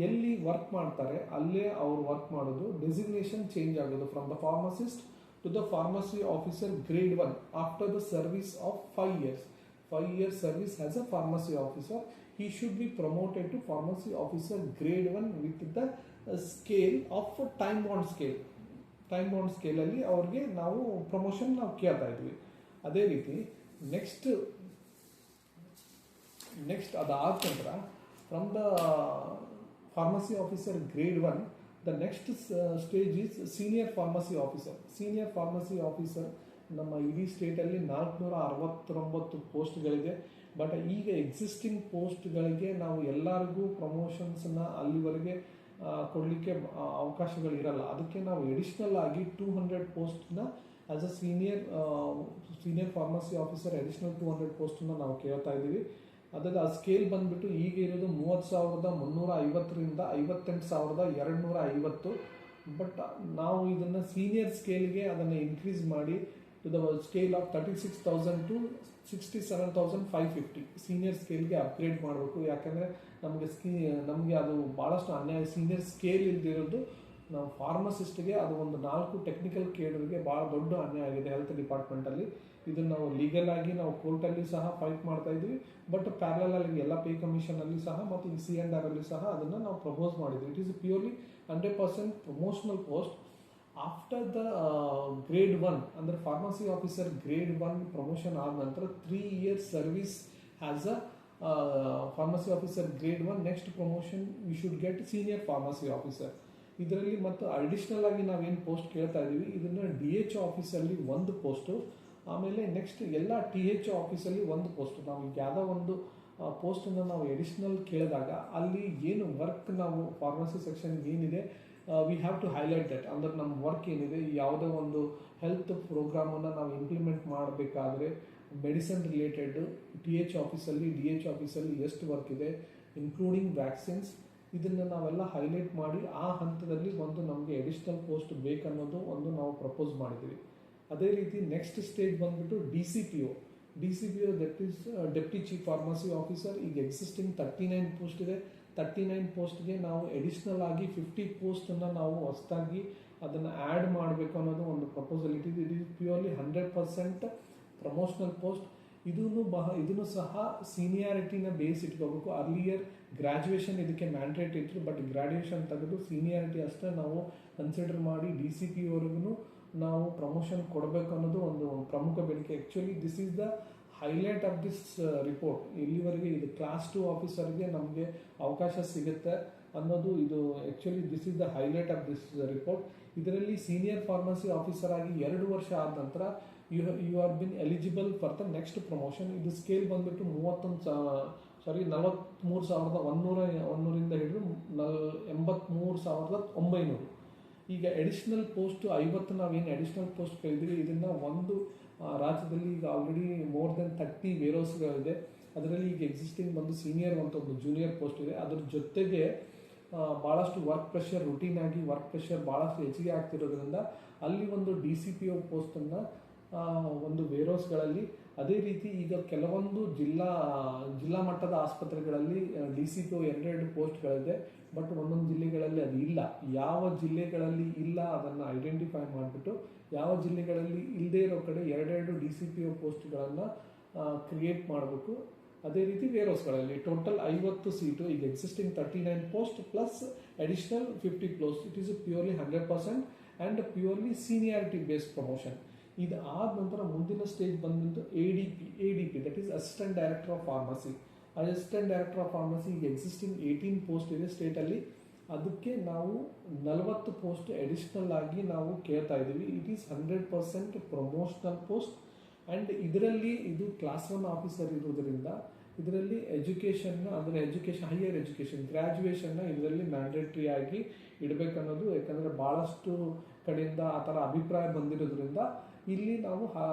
ಎಲ್ಲಿ ವರ್ಕ್ ಮಾಡ್ತಾರೆ ಅಲ್ಲೇ ಅವ್ರು ವರ್ಕ್ ಮಾಡೋದು, ಡೆಸಿಗ್ನೇಷನ್ ಚೇಂಜ್ ಆಗೋದು from the pharmacist to the pharmacy officer grade 1 after the service of 5 years. 5 years service as a pharmacy officer, he should be promoted to pharmacy officer grade 1 with the scale of time bound scale. Time bound ಸ್ಕೇಲಲ್ಲಿ ಅವ್ರಿಗೆ ನಾವು promotion ನಾವು ಕೇಳ್ತಾ ಇದ್ವಿ. ಅದೇ ರೀತಿ next ಅದಾದ ನಂತರ from the pharmacy officer grade 1 the next stage is senior pharmacy officer. Senior pharmacy officer ನಮ್ಮ ಇಡೀ ಸ್ಟೇಟಲ್ಲಿ 469 ಪೋಸ್ಟ್ಗಳಿದೆ. ಬಟ್ ಈಗ ಎಕ್ಸಿಸ್ಟಿಂಗ್ ಪೋಸ್ಟ್ಗಳಿಗೆ ನಾವು ಎಲ್ಲರಿಗೂ ಪ್ರಮೋಷನ್ಸನ್ನು ಅಲ್ಲಿವರೆಗೆ ಕೊಡಲಿಕ್ಕೆ ಅವಕಾಶಗಳಿರಲ್ಲ. ಅದಕ್ಕೆ ನಾವು ಎಡಿಷ್ನಲ್ ಆಗಿ 200 ಪೋಸ್ಟ್ನ as a senior pharmacy officer additional 200 ಪೋಸ್ಟನ್ನು ನಾವು ಕೇಳ್ತಾ ಇದ್ದೀವಿ. ಅದಾದ ಆ ಸ್ಕೇಲ್ ಬಂದುಬಿಟ್ಟು ಈಗ ಇರೋದು 30,350ರಿಂದ 58,250. ಬಟ್ ನಾವು ಇದನ್ನು ಸೀನಿಯರ್ ಸ್ಕೇಲ್ಗೆ ಅದನ್ನು ಇನ್ಕ್ರೀಸ್ ಮಾಡಿ to the scale of 36,000 to 67,550 senior ಸ್ಕೇಲ್ಗೆ ಅಪ್ಗ್ರೇಡ್ ಮಾಡಬೇಕು. ಯಾಕಂದರೆ ನಮಗೆ ಅದು ಭಾಳಷ್ಟು ಅನ್ಯಾಯ. ಸೀನಿಯರ್ ಸ್ಕೇಲ್ ಇಲ್ದಿರೋದು ನಾವು ಫಾರ್ಮಸಿಸ್ಟ್ಗೆ ಅದು ಒಂದು 4 ಟೆಕ್ನಿಕಲ್ ಕೇಡರ್ಗೆ ಭಾಳ ದೊಡ್ಡ ಅನ್ಯಾಯ ಆಗಿದೆ ಹೆಲ್ತ್ ಡಿಪಾರ್ಟ್ಮೆಂಟಲ್ಲಿ. ಇದನ್ನು ನಾವು ಲೀಗಲ್ ಆಗಿ ನಾವು ಕೋರ್ಟಲ್ಲಿ ಸಹ ಫೈಟ್ ಮಾಡ್ತಾ ಇದ್ವಿ. ಬಟ್ ಪ್ಯಾರಲಲ್ ಆಗಿ ಎಲ್ಲ ಪೇ ಕಮಿಷನಲ್ಲಿ ಸಹ ಮತ್ತು ಈ C&R ಅಲ್ಲಿ ಸಹ ಅದನ್ನು ನಾವು ಪ್ರಪೋಸ್ ಮಾಡಿದ್ವಿ. It is purely 100% promotional post. After the grade 1 ಅಂದರೆ ಫಾರ್ಮಸಿ ಆಫೀಸರ್ ಗ್ರೇಡ್ 1 ಪ್ರಮೋಷನ್ ಆದ ನಂತರ 3 years service as a pharmacy officer grade 1 next promotion you should get senior pharmacy officer. ಇದರಲ್ಲಿ ಮತ್ತು ಅಡಿಷ್ನಲ್ ಆಗಿ ನಾವೇನು ಪೋಸ್ಟ್ ಕೇಳ್ತಾ ಇದ್ದೀವಿ, ಇದನ್ನು DHO ಆಫೀಸಲ್ಲಿ 1 ಪೋಸ್ಟು, ಆಮೇಲೆ ನೆಕ್ಸ್ಟ್ ಎಲ್ಲ THO ಆಫೀಸಲ್ಲಿ 1 ಪೋಸ್ಟು. ನಾವು ಈಗ ಯಾವುದೋ ಒಂದು ಪೋಸ್ಟನ್ನು ನಾವು ಎಡಿಷ್ನಲ್ ಕೇಳಿದಾಗ ಅಲ್ಲಿ ಏನು ವರ್ಕ್ ನಾವು ಫಾರ್ಮಸಿ ಸೆಕ್ಷನ್ ಏನಿದೆ we have to highlight that. ಅಂದರೆ ನಮ್ಮ ವರ್ಕ್ ಏನಿದೆ, ಯಾವುದೋ ಒಂದು ಹೆಲ್ತ್ ಪ್ರೋಗ್ರಾಮನ್ನು ನಾವು ಇಂಪ್ಲಿಮೆಂಟ್ ಮಾಡಬೇಕಾದ್ರೆ ಮೆಡಿಸಿನ್ ರಿಲೇಟೆಡ್ DHO ಆಫೀಸಲ್ಲಿ ಎಷ್ಟು ವರ್ಕ್ ಇದೆ ಇನ್ಕ್ಲೂಡಿಂಗ್ ವ್ಯಾಕ್ಸಿನ್ಸ್, ಇದನ್ನು ನಾವೆಲ್ಲ ಹೈಲೈಟ್ ಮಾಡಿ ಆ ಹಂತದಲ್ಲಿ ಒಂದು ನಮಗೆ ಎಡಿಷ್ನಲ್ ಪೋಸ್ಟ್ ಬೇಕನ್ನೋದು ಒಂದು ನಾವು ಪ್ರಪೋಸ್ ಮಾಡಿದ್ದೀವಿ. ಅದೇ ರೀತಿ ನೆಕ್ಸ್ಟ್ ಸ್ಟೇಜ್ ಬಂದುಬಿಟ್ಟು DCPO that is deputy chief pharmacy officer. ಈಗ ಎಕ್ಸಿಸ್ಟಿಂಗ್ 39 ಪೋಸ್ಟ್ ಇದೆ. 39 ಪೋಸ್ಟ್ಗೆ ನಾವು ಎಡಿಷ್ನಲ್ ಆಗಿ 50 ಪೋಸ್ಟನ್ನು ನಾವು ಹೊಸದಾಗಿ ಅದನ್ನು ಆ್ಯಡ್ ಮಾಡಬೇಕು ಅನ್ನೋದು ಒಂದು ಪ್ರಪೋಸಲ್ ಇಟ್ಟಿದ್ದು. It is purely 100% promotional post. ಇದನ್ನು ಸಹ ಸೀನಿಯಾರಿಟಿನ ಬೇಸ್ ಇಟ್ಕೋಬೇಕು. ಅರ್ಲಿಯರ್ ಗ್ರ್ಯಾಜುಯೇಷನ್ ಇದಕ್ಕೆ ಮ್ಯಾಂಡೇಟ್ ಇಟ್ಟರು, ಬಟ್ ಗ್ರ್ಯಾಜುಯೇಷನ್ ತೆಗೆದು ಸೀನಿಯಾರಿಟಿ ಅಷ್ಟೇ ನಾವು ಕನ್ಸಿಡರ್ ಮಾಡಿ DCPವರೆಗೂ ನಾವು ಪ್ರಮೋಷನ್ ಕೊಡಬೇಕು ಅನ್ನೋದು ಒಂದು ಪ್ರಮುಖ ಬೇಡಿಕೆ. Actually this is the highlight of this report. ಇಲ್ಲಿವರೆಗೆ ಇದು ಕ್ಲಾಸ್ 2 ಆಫೀಸರ್ಗೆ ನಮಗೆ ಅವಕಾಶ ಸಿಗುತ್ತೆ ಅನ್ನೋದು ಇದು actually this is the highlight of this report. ಇದರಲ್ಲಿ ಸೀನಿಯರ್ ಫಾರ್ಮಸಿ ಆಫೀಸರ್ ಆಗಿ 2 ವರ್ಷ ಆದ ನಂತರ you are been eligible for the next promotion. ಇದು ಸ್ಕೇಲ್ ಬಂದುಬಿಟ್ಟು 43,100ರಿಂದ ಹಿಡಿದು 83,900. ಈಗ ಎಡಿಷ್ನಲ್ ಪೋಸ್ಟ್ 50 ನಾವೇನು ಎಡಿಷ್ನಲ್ ಪೋಸ್ಟ್ ಕೈದಿವಿ, ಇದನ್ನು ಒಂದು ರಾಜ್ಯದಲ್ಲಿ ಈಗ ಆಲ್ರೆಡಿ ಮೋರ್ ದೆನ್ 30 ವೇರ್ಹೌಸ್ಗಳಿದೆ. ಅದರಲ್ಲಿ ಈಗ ಎಕ್ಸಿಸ್ಟಿಂಗ್ ಬಂದು ಸೀನಿಯರ್ ಅಂತ ಒಂದು ಜೂನಿಯರ್ ಪೋಸ್ಟ್ ಇದೆ. ಅದ್ರ ಜೊತೆಗೆ ಭಾಳಷ್ಟು ವರ್ಕ್ ಪ್ರೆಷರ್, ರುಟೀನ್ ಆಗಿ ವರ್ಕ್ ಪ್ರೆಷರ್ ಭಾಳಷ್ಟು ಹೆಚ್ಚಿಗೆ ಆಗ್ತಿರೋದ್ರಿಂದ ಅಲ್ಲಿ ಒಂದು DCPO ಪೋಸ್ಟನ್ನು ಒಂದು ವೇರ್ಹೌಸ್ಗಳಲ್ಲಿ, ಅದೇ ರೀತಿ ಈಗ ಕೆಲವೊಂದು ಜಿಲ್ಲಾ ಮಟ್ಟದ ಆಸ್ಪತ್ರೆಗಳಲ್ಲಿ DCPO 2 ಪೋಸ್ಟ್ಗಳಿದೆ. ಬಟ್ ಒಂದೊಂದು ಜಿಲ್ಲೆಗಳಲ್ಲಿ ಅದು ಇಲ್ಲ. ಯಾವ ಜಿಲ್ಲೆಗಳಲ್ಲಿ ಇಲ್ಲ ಅದನ್ನು ಐಡೆಂಟಿಫೈ ಮಾಡಿಬಿಟ್ಟು ಯಾವ ಜಿಲ್ಲೆಗಳಲ್ಲಿ ಇಲ್ಲದೇ ಇರೋ ಕಡೆ 2 DCPO ಪೋಸ್ಟ್ಗಳನ್ನು ಕ್ರಿಯೇಟ್ ಮಾಡಬೇಕು. ಅದೇ ರೀತಿ ವೇರ್ಹೌಸ್ಗಳಲ್ಲಿ ಟೋಟಲ್ 50 ಸೀಟು. ಈಗ existing 39 post plus additional 50 post. It is purely 100% and purely seniority based promotion. ಇದು ಆದ ನಂತರ ಮುಂದಿನ ಸ್ಟೇಜ್ ಬಂದ್ಬಿಟ್ಟು ADP that is assistant director of pharmacy. Assistant director of pharmacy ಈಗ ಎಕ್ಸಿಸ್ಟಿಂಗ್ 18 ಪೋಸ್ಟ್ ಇದೆ ಸ್ಟೇಟಲ್ಲಿ. ಅದಕ್ಕೆ ನಾವು 40 ಪೋಸ್ಟ್ ಅಡಿಷ್ನಲ್ ಆಗಿ ನಾವು ಕೇಳ್ತಾ ಇದ್ದೀವಿ. It is 100% promotional post. And ಇದರಲ್ಲಿ ಇದು ಕ್ಲಾಸ್ 1 ಆಫೀಸರ್ ಇರೋದರಿಂದ ಇದರಲ್ಲಿ ಎಜುಕೇಷನ್ನ ಅಂದರೆ ಹೈಯರ್ ಎಜುಕೇಷನ್ ಗ್ರ್ಯಾಜುಯೇಷನ್ನ ಇದರಲ್ಲಿ ಮ್ಯಾಂಡೇಟ್ರಿ ಆಗಿ ಇಡಬೇಕನ್ನೋದು, ಯಾಕಂದರೆ ಭಾಳಷ್ಟು ಕಡೆಯಿಂದ ಆ ಥರ ಅಭಿಪ್ರಾಯ ಬಂದಿರೋದ್ರಿಂದ ಇಲ್ಲಿ ನಾವು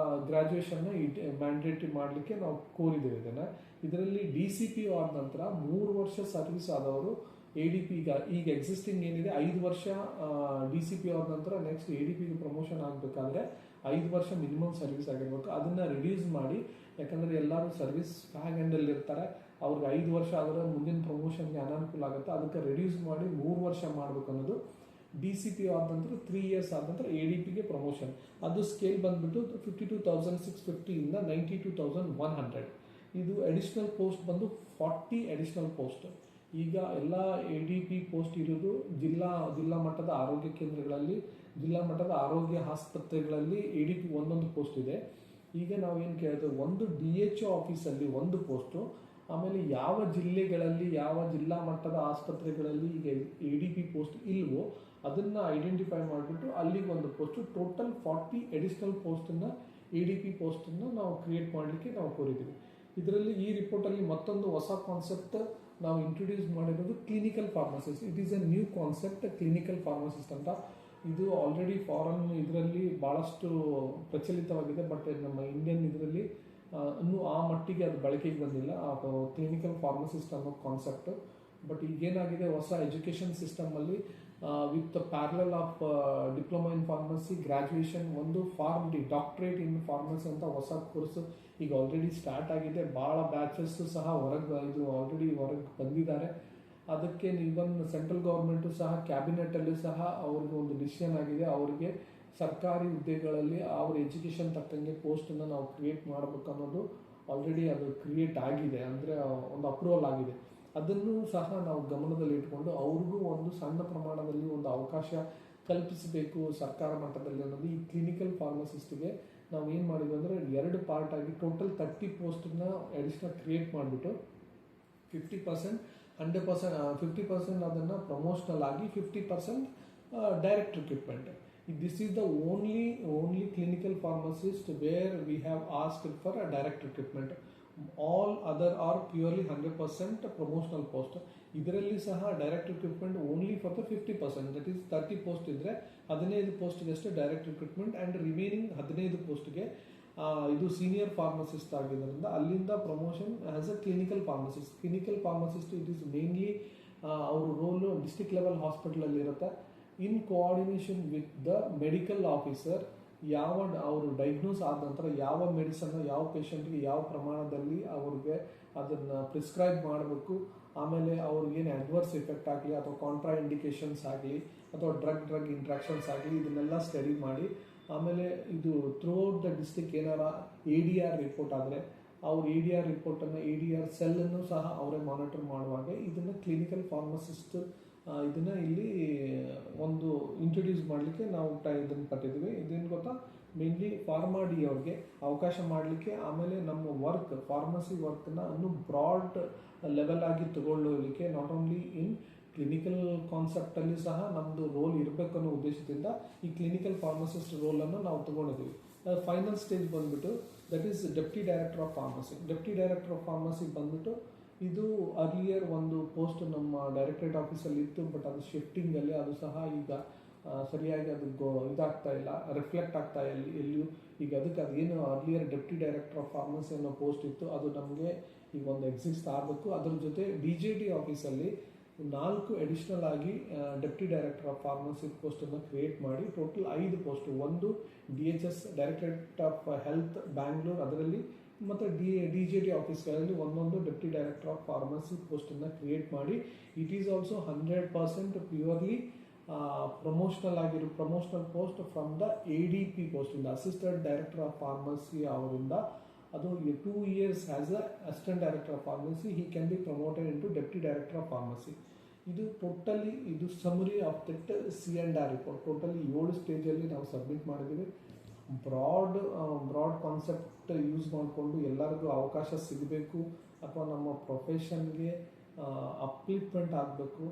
ಗ್ರ್ಯಾಜುಯೇಷನ್ನ ಮ್ಯಾಂಡೇಟ್ರಿ ಮಾಡಲಿಕ್ಕೆ ನಾವು ಕೋರಿದ್ದೇವೆ ಇದನ್ನು. ಇದರಲ್ಲಿ DCP ಆದ ನಂತರ 3 ವರ್ಷ ಸರ್ವಿಸ್ ಆದವರು ADP ಈಗ ಎಕ್ಸಿಸ್ಟಿಂಗ್ ಏನಿದೆ 5 ವರ್ಷ DCP ಆದ ನಂತರ ನೆಕ್ಸ್ಟ್ ADPಗೆ ಪ್ರಮೋಷನ್ ಆಗಬೇಕಾದ್ರೆ 5 ವರ್ಷ ಮಿನಿಮಮ್ ಸರ್ವಿಸ್ ಆಗಿರ್ಬೇಕು. ಅದನ್ನು ರಿಡ್ಯೂಸ್ ಮಾಡಿ, ಯಾಕಂದರೆ ಎಲ್ಲರೂ ಸರ್ವಿಸ್ ಫ್ಯಾಗ್ ಎಂಡಲ್ಲಿ ಇರ್ತಾರೆ, ಅವ್ರಿಗೆ 5 ವರ್ಷ ಆದರೆ ಮುಂದಿನ ಪ್ರಮೋಷನ್ಗೆ ಅನಾನುಕೂಲ ಆಗುತ್ತೆ. ಅದಕ್ಕೆ ರಿಡ್ಯೂಸ್ ಮಾಡಿ 3 ವರ್ಷ ಮಾಡಬೇಕು ಅನ್ನೋದು. DCP ಆದ ನಂತರ 3 ಇಯರ್ಸ್ ಆದ ನಂತರ ADPಗೆ ಪ್ರಮೋಷನ್. ಅದು ಸ್ಕೇಲ್ ಬಂದ್ಬಿಟ್ಟು 52,650 ಇಂದ 92,100. ಇದು ಅಡಿಷ್ನಲ್ ಪೋಸ್ಟ್ ಬಂದು 40 ಅಡಿಷ್ನಲ್ ಪೋಸ್ಟ್. ಈಗ ಎಲ್ಲ ADP ಪೋಸ್ಟ್ ಇರೋದು ಜಿಲ್ಲಾ ಮಟ್ಟದ ಆರೋಗ್ಯ ಕೇಂದ್ರಗಳಲ್ಲಿ, ಜಿಲ್ಲಾ ಮಟ್ಟದ ಆರೋಗ್ಯ ಆಸ್ಪತ್ರೆಗಳಲ್ಲಿ ADP ಒಂದೊಂದು ಪೋಸ್ಟ್ ಇದೆ. ಈಗ ನಾವು ಏನು ಕೇಳ್ತೇವೆ, ಒಂದು DHO ಆಫೀಸಲ್ಲಿ ಒಂದು ಪೋಸ್ಟು, ಆಮೇಲೆ ಯಾವ ಜಿಲ್ಲೆಗಳಲ್ಲಿ ಯಾವ ಜಿಲ್ಲಾ ಮಟ್ಟದ ಆಸ್ಪತ್ರೆಗಳಲ್ಲಿ ಈಗ ADP ಪೋಸ್ಟ್ ಇಲ್ವೋ ಅದನ್ನು ಐಡೆಂಟಿಫೈ ಮಾಡಿಬಿಟ್ಟು ಅಲ್ಲಿಗೆ ಒಂದು ಪೋಸ್ಟು, ಟೋಟಲ್ 40 ಅಡಿಷ್ನಲ್ ಪೋಸ್ಟನ್ನು ADP ಪೋಸ್ಟನ್ನು ನಾವು ಕ್ರಿಯೇಟ್ ಮಾಡಲಿಕ್ಕೆ ನಾವು ಕೋರಿದ್ದೀವಿ. ಇದರಲ್ಲಿ ಈ ರಿಪೋರ್ಟಲ್ಲಿ ಮತ್ತೊಂದು ಹೊಸ ಕಾನ್ಸೆಪ್ಟ್ ನಾವು ಇಂಟ್ರೊಡ್ಯೂಸ್ ಮಾಡಿರೋದು clinical pharmacist. It is A new concept, clinical pharmacist ಅಂತ. ಇದು ಆಲ್ರೆಡಿ ಫಾರಿನ್ ಇದರಲ್ಲಿ ಭಾಳಷ್ಟು ಪ್ರಚಲಿತವಾಗಿದೆ, ಬಟ್ ನಮ್ಮ ಇಂಡಿಯನ್ ಇದರಲ್ಲಿ ಇನ್ನೂ ಆ ಮಟ್ಟಿಗೆ ಅದು ಬಳಕೆಗೆ ಬಂದಿಲ್ಲ, ಕ್ಲಿನಿಕಲ್ ಫಾರ್ಮಸಿಸ್ಟ್ ಅನ್ನೋ ಕಾನ್ಸೆಪ್ಟ್. ಬಟ್ ಈಗೇನಾಗಿದೆ, ಹೊಸ ಎಜುಕೇಷನ್ ಸಿಸ್ಟಮಲ್ಲಿ with parallel of diploma in pharmacy graduation ಒಂದು ಡಾಕ್ಟ್ರೇಟ್ ಇನ್ ಫಾರ್ಮಸಿ ಅಂತ ಹೊಸ ಕೋರ್ಸ್ ಈಗ ಆಲ್ರೆಡಿ ಸ್ಟಾರ್ಟ್ ಆಗಿದೆ. ಭಾಳ ಬ್ಯಾಚಸ್ ಸಹ ಆಲ್ರೆಡಿ ಹೊರಗೆ ಬಂದಿದ್ದಾರೆ. ಅದಕ್ಕೆ ಈವನ್ ಸೆಂಟ್ರಲ್ ಗೌರ್ಮೆಂಟು ಸಹ ಕ್ಯಾಬಿನೆಟಲ್ಲೂ ಸಹ ಅವ್ರಿಗೆ ಒಂದು ಡಿಸಿಷನ್ ಆಗಿದೆ, ಅವರಿಗೆ ಸರ್ಕಾರಿ ಹುದ್ದೆಗಳಲ್ಲಿ ಅವ್ರ ಎಜುಕೇಷನ್ ತಕ್ಕಂಗೆ ಪೋಸ್ಟನ್ನು ನಾವು ಕ್ರಿಯೇಟ್ ಮಾಡಬೇಕು ಅನ್ನೋದು ಆಲ್ರೆಡಿ ಅದು ಕ್ರಿಯೇಟ್ ಆಗಿದೆ, ಅಂದರೆ ಒಂದು ಅಪ್ರೂವಲ್ ಆಗಿದೆ. ಅದನ್ನು ಸಹ ನಾವು ಗಮನದಲ್ಲಿ ಇಟ್ಕೊಂಡು ಅವ್ರಿಗೂ ಒಂದು ಸಣ್ಣ ಪ್ರಮಾಣದಲ್ಲಿ ಒಂದು ಅವಕಾಶ ಕಲ್ಪಿಸಬೇಕು ಸರ್ಕಾರ ಮಟ್ಟದಲ್ಲಿ ಅನ್ನೋದು. ಈ ಕ್ಲಿನಿಕಲ್ ಫಾರ್ಮಸಿಸ್ಟ್ಗೆ ನಾವು ಏನು ಮಾಡಿದ್ವಿ ಅಂದರೆ 2 ಪಾರ್ಟ್ ಆಗಿ ಟೋಟಲ್ 30 ಪೋಸ್ಟನ್ನ ಅಡಿಷ್ನಲ್ ಕ್ರಿಯೇಟ್ ಮಾಡಿಬಿಟ್ಟು 50% 100% 50% ಅದನ್ನು ಪ್ರಮೋಷನಲ್ ಆಗಿ 50% direct recruitment. This is the only clinical pharmacist where we have asked for a direct recruitment. All other are purely 100% promotional post. ಇದರಲ್ಲಿ ಸಹ direct recruitment only for the 50%, that is 30 post ಇದ್ದರೆ 15 ಪೋಸ್ಟ್ಗಷ್ಟೇ direct recruitment, and remaining 15 ಪೋಸ್ಟ್ಗೆ ಇದು senior pharmacist ಆಗಿದ್ದರಿಂದ ಅಲ್ಲಿಂದ promotion as a clinical pharmacist. It is mainly ಅವ್ರ role district level ಹಾಸ್ಪಿಟಲಲ್ಲಿ ಇರುತ್ತೆ. In coordination with the medical officer, ಅವರು ಡೈಗ್ನೋಸ್ ಆದ ನಂತರ ಯಾವ ಮೆಡಿಸನ್ನ ಯಾವ ಪೇಷಂಟ್ಗೆ ಯಾವ ಪ್ರಮಾಣದಲ್ಲಿ ಅವ್ರಿಗೆ ಅದನ್ನು ಪ್ರಿಸ್ಕ್ರೈಬ್ ಮಾಡಬೇಕು, ಆಮೇಲೆ ಅವ್ರಿಗೇನು ಅಡ್ವರ್ಸ್ ಎಫೆಕ್ಟ್ ಆಗಲಿ ಅಥವಾ ಕಾಂಟ್ರಾ ಇಂಡಿಕೇಶನ್ಸ್ ಆಗಲಿ ಅಥವಾ ಡ್ರಗ್ ಇಂಟ್ರಾಕ್ಷನ್ಸ್ ಆಗಲಿ ಇದನ್ನೆಲ್ಲ ಸ್ಟಡಿ ಮಾಡಿ, ಆಮೇಲೆ ಇದು ಥ್ರೂಔಟ್ ದ ಡಿಸ್ಟ್ರಿಕ್ಟ್ ಏನಾರ ADR ರಿಪೋರ್ಟ್ ಆದರೆ ಅವ್ರ ADR ರಿಪೋರ್ಟನ್ನು ADR ಸೆಲ್ಲನ್ನು ಸಹ ಅವರೇ ಮಾನಿಟರ್ ಮಾಡುವಾಗ ಇದನ್ನು ಕ್ಲಿನಿಕಲ್ ಫಾರ್ಮಸಿಸ್ಟ್ ಇದನ್ನು ಇಲ್ಲಿ ಒಂದು ಇಂಟ್ರೊಡ್ಯೂಸ್ ಮಾಡಲಿಕ್ಕೆ ನಾವು ಇದನ್ನು ಕಟ್ಟಿದ್ದೀವಿ. ಇದೇನು ಗೊತ್ತಾ, ಮೇನ್ಲಿ ಫಾರ್ಮಾಡಿ ಅವ್ರಿಗೆ ಅವಕಾಶ ಮಾಡಲಿಕ್ಕೆ, ಆಮೇಲೆ ನಮ್ಮ ಫಾರ್ಮಸಿ ವರ್ಕನ್ನು ಇನ್ನೂ ಬ್ರಾಡ್ ಲೆವೆಲ್ ಆಗಿ ತಗೊಳ್ಳಲಿಕ್ಕೆ, ನಾಟ್ ಓನ್ಲಿ ಇನ್ ಕ್ಲಿನಿಕಲ್ ಕಾನ್ಸೆಪ್ಟಲ್ಲಿ ಸಹ ನಮ್ಮದು ರೋಲ್ ಇರಬೇಕು ಅನ್ನೋ ಉದ್ದೇಶದಿಂದ ಈ ಕ್ಲಿನಿಕಲ್ ಫಾರ್ಮಸಿಸ್ಟ್ ರೋಲನ್ನು ನಾವು ತೊಗೊಂಡಿದ್ದೀವಿ. ಫೈನಲ್ ಸ್ಟೇಜ್ ಬಂದುಬಿಟ್ಟು that is deputy director of pharmacy ಬಂದುಬಿಟ್ಟು ಇದು ಅರ್ಲಿಯರ್ ಒಂದು ಪೋಸ್ಟ್ ನಮ್ಮ ಡೈರೆಕ್ಟರೇಟ್ ಆಫೀಸಲ್ಲಿ ಇತ್ತು, ಬಟ್ ಅದು ಶಿಫ್ಟಿಂಗಲ್ಲಿ ಅದು ಸಹ ಈಗ ಸರಿಯಾಗಿ ಅದು ಇದಾಗ್ತಾ ಇಲ್ಲ, ರಿಫ್ಲೆಕ್ಟ್ ಆಗ್ತಾ ಇಲ್ಲ ಎಲ್ಲಿಯೂ. ಈಗ ಅದಕ್ಕೆ ಅದೇನು earlier deputy director of pharmacy ಅನ್ನೋ ಪೋಸ್ಟ್ ಇತ್ತು ಅದು ನಮಗೆ ಈಗ ಒಂದು ಎಕ್ಸಿಸ್ಟ್ ಆಗಬೇಕು. ಅದ್ರ ಜೊತೆ DJT ಆಫೀಸಲ್ಲಿ 4 ಅಡಿಷ್ನಲ್ ಆಗಿ ಡೆಪ್ಟಿ ಡೈರೆಕ್ಟರ್ ಆಫ್ ಫಾರ್ಮಸಿ ಪೋಸ್ಟನ್ನು ಕ್ರಿಯೇಟ್ ಮಾಡಿ ಟೋಟಲ್ 5 ಪೋಸ್ಟು, ಒಂದು DHS directorate of health Bangalore ಅದರಲ್ಲಿ, ಮತ್ತು DJT ಆಫೀಸ್ಗಳಲ್ಲಿ ಒಂದೊಂದು ಡೆಪ್ಟಿ ಡೈರೆಕ್ಟರ್ ಆಫ್ ಫಾರ್ಮಸಿ ಪೋಸ್ಟನ್ನು ಕ್ರಿಯೇಟ್ ಮಾಡಿ, it is also 100% purely promotional post from the ADP ಪೋಸ್ಟಿಂದ, ಅಸಿಸ್ಟೆಂಟ್ ಡೈರೆಕ್ಟರ್ ಆಫ್ ಫಾರ್ಮಸಿ ಅವರಿಂದ. ಅದು 2 years as a assistant director of pharmacy he can be promoted into deputy director of pharmacy. ಇದು totally ಇದು summary of that C&R report. Totally 7 ಸ್ಟೇಜಲ್ಲಿ ನಾವು submit ಮಾಡಿದ್ದೀವಿ. Broad concept use ಮಾಡಿಕೊಂಡು ಎಲ್ಲರಿಗೂ ಅವಕಾಶ ಸಿಗಬೇಕು ಅಥವಾ ನಮ್ಮ ಪ್ರೊಫೆಷನ್ಗೆ ಅಪ್ಲಿಪ್ಮೆಂಟ್ ಆಗಬೇಕು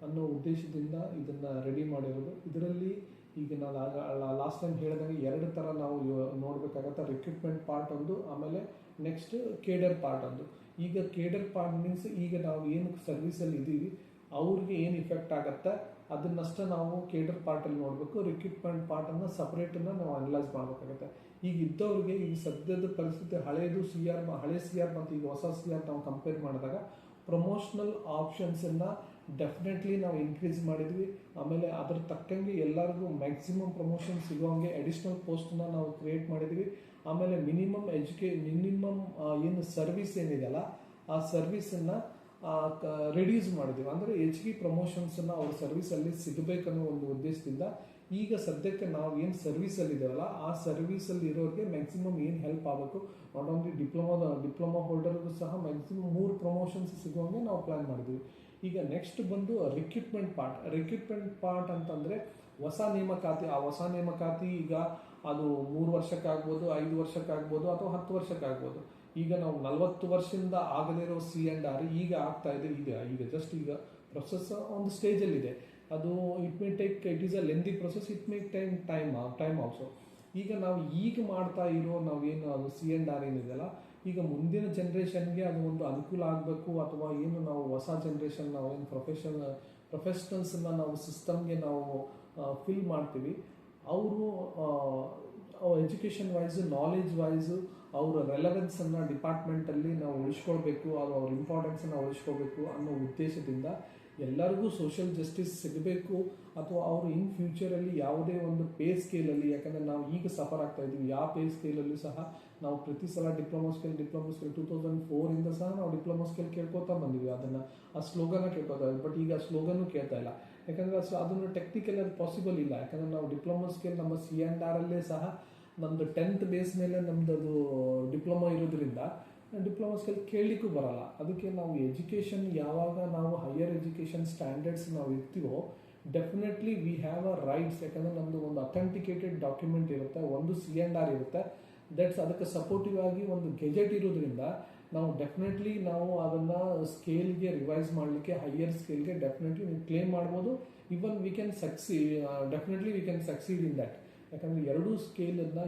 ಅನ್ನೋ ಉದ್ದೇಶದಿಂದ ಇದನ್ನು ರೆಡಿ ಮಾಡಿರೋದು. ಇದರಲ್ಲಿ ಈಗ ನಾನು ಲಾಸ್ಟ್ ಟೈಮ್ ಹೇಳಿದಂಗೆ 2 ಥರ ನಾವು ನೋಡಬೇಕಾಗತ್ತೆ, ರಿಕ್ರೂಟ್ಮೆಂಟ್ ಪಾರ್ಟ್ ಒಂದು, ಆಮೇಲೆ ನೆಕ್ಸ್ಟ್ ಕೇಡರ್ ಪಾರ್ಟ್ ಒಂದು. ಈಗ ಕೇಡರ್ ಪಾರ್ಟ್ ಮೀನ್ಸ್ ಈಗ ನಾವು ಏನು ಸರ್ವಿಸಲ್ಲಿ ಇದ್ದೀವಿ ಅವ್ರಿಗೆ ಏನು ಇಫೆಕ್ಟ್ ಆಗುತ್ತೆ ಅದನ್ನಷ್ಟೇ ನಾವು ಕೇಡರ್ ಪಾರ್ಟಲ್ಲಿ ನೋಡಬೇಕು. ರಿಕ್ರೂಟ್ಮೆಂಟ್ ಪಾರ್ಟನ್ನು ಸಪ್ರೇಟನ್ನು ನಾವು ಅನಲೈಸ್ ಮಾಡಬೇಕಾಗುತ್ತೆ. ಈಗ ಇದ್ದವ್ರಿಗೆ ಈಗ ಸದ್ಯದ ಪರಿಸ್ಥಿತಿ ಹಳೆ ಸಿ ಆರ್ ಮತ್ತು ಈಗ ಹೊಸ ಸಿ ಆರ್ ನಾವು ಕಂಪೇರ್ ಮಾಡಿದಾಗ ಪ್ರಮೋಷನಲ್ ಆಪ್ಷನ್ಸನ್ನು ಡೆಫಿನೆಟ್ಲಿ ನಾವು ಇನ್ಕ್ರೀಸ್ ಮಾಡಿದ್ವಿ. ಆಮೇಲೆ ಅದ್ರ ತಕ್ಕಂಗೆ ಎಲ್ಲರಿಗೂ ಮ್ಯಾಕ್ಸಿಮಮ್ ಪ್ರಮೋಷನ್ ಸಿಗೋಂಗೆ ಅಡಿಷ್ನಲ್ ಪೋಸ್ಟನ್ನ ನಾವು ಕ್ರಿಯೇಟ್ ಮಾಡಿದ್ವಿ. ಆಮೇಲೆ ಮಿನಿಮಮ್ ಏನು ಸರ್ವಿಸ್ ಏನಿದೆಯಲ್ಲ ಆ ಸರ್ವಿಸನ್ನು ರಿಡ್ಯೂಸ್ ಮಾಡಿದ್ವಿ. ಅಂದರೆ ಹೆಚ್ಚಿಗೆ ಪ್ರಮೋಷನ್ಸನ್ನು ಅವ್ರ ಸರ್ವಿಸಲ್ಲಿ ಸಿಗಬೇಕನ್ನೋ ಒಂದು ಉದ್ದೇಶದಿಂದ ಈಗ ಸದ್ಯಕ್ಕೆ ನಾವು ಏನು ಸರ್ವಿಸಲ್ಲಿದ್ದೇವಲ್ಲ ಆ ಸರ್ವಿಸಲ್ಲಿ ಇರೋರಿಗೆ ಮ್ಯಾಕ್ಸಿಮಮ್ ಏನು ಹೆಲ್ಪ್ ಆಗಬೇಕು. ನಾಟ್ ಓನ್ಲಿ ಡಿಪ್ಲೊಮಾ ಹೋಲ್ಡರ್ಗೂ ಸಹ ಮ್ಯಾಕ್ಸಿಮಮ್ 3 ಪ್ರಮೋಷನ್ಸ್ ಸಿಗುವಂಗೆ ನಾವು ಪ್ಲ್ಯಾನ್ ಮಾಡಿದ್ವಿ. ಈಗ ನೆಕ್ಸ್ಟ್ ಬಂದು ರಿಕ್ರೂಟ್ಮೆಂಟ್ ಪಾರ್ಟ್ ಅಂತಂದರೆ ಹೊಸ ನೇಮಕಾತಿ. ಆ ಹೊಸ ನೇಮಕಾತಿ ಈಗ ಅದು 3 ವರ್ಷಕ್ಕಾಗ್ಬೋದು, 5 ವರ್ಷಕ್ಕಾಗ್ಬೋದು ಅಥವಾ 10 ವರ್ಷಕ್ಕಾಗ್ಬೋದು. ಈಗ ನಾವು 40 ವರ್ಷದಿಂದ ಆಗದೇ ಇರೋ C&R ಈಗ ಆಗ್ತಾ ಇದೆ. ಈಗ ಜಸ್ಟ್ ಈಗ ಪ್ರೊಸೆಸ್ ಒಂದು ಸ್ಟೇಜಲ್ಲಿದೆ. ಅದು it is a lengthy process, it make time also. ಈಗ ನಾವು ಮಾಡ್ತಾ ಇರೋ ನಾವೇನು ಅದು C&R ಏನಿದೆಯಲ್ಲ ಈಗ ಮುಂದಿನ ಜನ್ರೇಷನ್ಗೆ ಅದು ಒಂದು ಅನುಕೂಲ ಆಗಬೇಕು. ಅಥವಾ ಏನು ನಾವು ಹೊಸ ಜನ್ರೇಷನ್ ನಾವು ಏನು ಪ್ರೊಫೆಷ್ನಲ್ಸನ್ನು ನಾವು ಸಿಸ್ಟಮ್ಗೆ ನಾವು ಫಿಲ್ ಮಾಡ್ತೀವಿ, ಅವರು ಎಜುಕೇಷನ್ ವೈಸು ನಾಲೆಜ್ ವೈಸು ಅವರ ರೆಲೆವೆನ್ಸನ್ನು ಡಿಪಾರ್ಟ್ಮೆಂಟಲ್ಲಿ ನಾವು ಉಳಿಸ್ಕೊಳ್ಬೇಕು, ಅವ್ರ ಇಂಪಾರ್ಟೆನ್ಸನ್ನು ಉಳಿಸ್ಕೋಬೇಕು ಅನ್ನೋ ಉದ್ದೇಶದಿಂದ ಎಲ್ಲರಿಗೂ ಸೋಷಿಯಲ್ ಜಸ್ಟಿಸ್ ಸಿಗಬೇಕು. ಅಥವಾ ಅವರು ಇನ್ ಫ್ಯೂಚರಲ್ಲಿ ಯಾವುದೇ ಒಂದು ಪೇ ಸ್ಕೇಲಲ್ಲಿ, ಯಾಕಂದರೆ ನಾವು ಈಗ ಸಫರ್ ಆಗ್ತಾ ಇದ್ದೀವಿ, ಯಾವ ಪೇ ಸ್ಕೇಲಲ್ಲೂ ಸಹ ನಾವು ಪ್ರತಿ ಸಲ ಡಿಪ್ಲೊಮಾ ಸ್ಕೇಲ್ 2004 ಸಹ ನಾವು ಡಿಪ್ಲೊಮಾ ಸ್ಕೇಲ್ ಕೇಳ್ಕೊತಾ ಬಂದಿವಿ. ಅದನ್ನು ಆ ಸ್ಲೋಗನ್ನ ಕೇಳ್ಕೊತಾ ಇದ್ವಿ. ಬಟ್ ಈಗ ಆ ಸ್ಲೋಗನ್ನು ಕೇಳ್ತಾ ಇಲ್ಲ, ಯಾಕಂದರೆ ಅದನ್ನು ಟೆಕ್ನಿಕಲ್ ಅದು ಪಾಸಿಬಲ್ ಇಲ್ಲ. ಯಾಕಂದರೆ ನಾವು ಡಿಪ್ಲೊಮಾ ಸ್ಕೇಲ್ ನಮ್ಮ C&R ಸಹ ನಮ್ಮದು 10th ಬೇಸ್ ಮೇಲೆ ನಮ್ಮದು ಅದು ಡಿಪ್ಲೊಮಾ ಇರೋದ್ರಿಂದ ಡಿಪ್ಲೊಮಾ ಸ್ಕೇಲ್ ಕೇಳಲಿಕ್ಕೂ ಬರಲ್ಲ. ಅದಕ್ಕೆ ನಾವು ಎಜುಕೇಷನ್ ಯಾವಾಗ ನಾವು ಹೈಯರ್ ಎಜುಕೇಷನ್ ಸ್ಟ್ಯಾಂಡರ್ಡ್ಸ್ ನಾವು ಇರ್ತೀವೋ definitely we have a rights. ಯಾಕಂದರೆ ನಮ್ಮದು ಒಂದು ಅಥೆಂಟಿಕೇಟೆಡ್ ಡಾಕ್ಯುಮೆಂಟ್ ಇರುತ್ತೆ, ಒಂದು C&R ಇರುತ್ತೆ. ಅದಕ್ಕೆ ಸಪೋರ್ಟಿವ್ ಆಗಿ ಒಂದು ಗೆಜೆಟ್ ಇರೋದ್ರಿಂದ ನಾವು ಡೆಫಿನೆಟ್ಲಿ ನಾವು ಅದನ್ನು ಸ್ಕೇಲ್ಗೆ ರಿವೈಸ್ ಮಾಡಲಿಕ್ಕೆ ಹೈಯರ್ ಸ್ಕೇಲ್ಗೆ ಡೆಫಿನೆಟ್ಲಿ ನೀವು ಕ್ಲೇಮ್ ಮಾಡ್ಬೋದು. ಇವನ್ we can succeed in that. ಯಾಕಂದರೆ ಎರಡೂ ಸ್ಕೇಲನ್ನು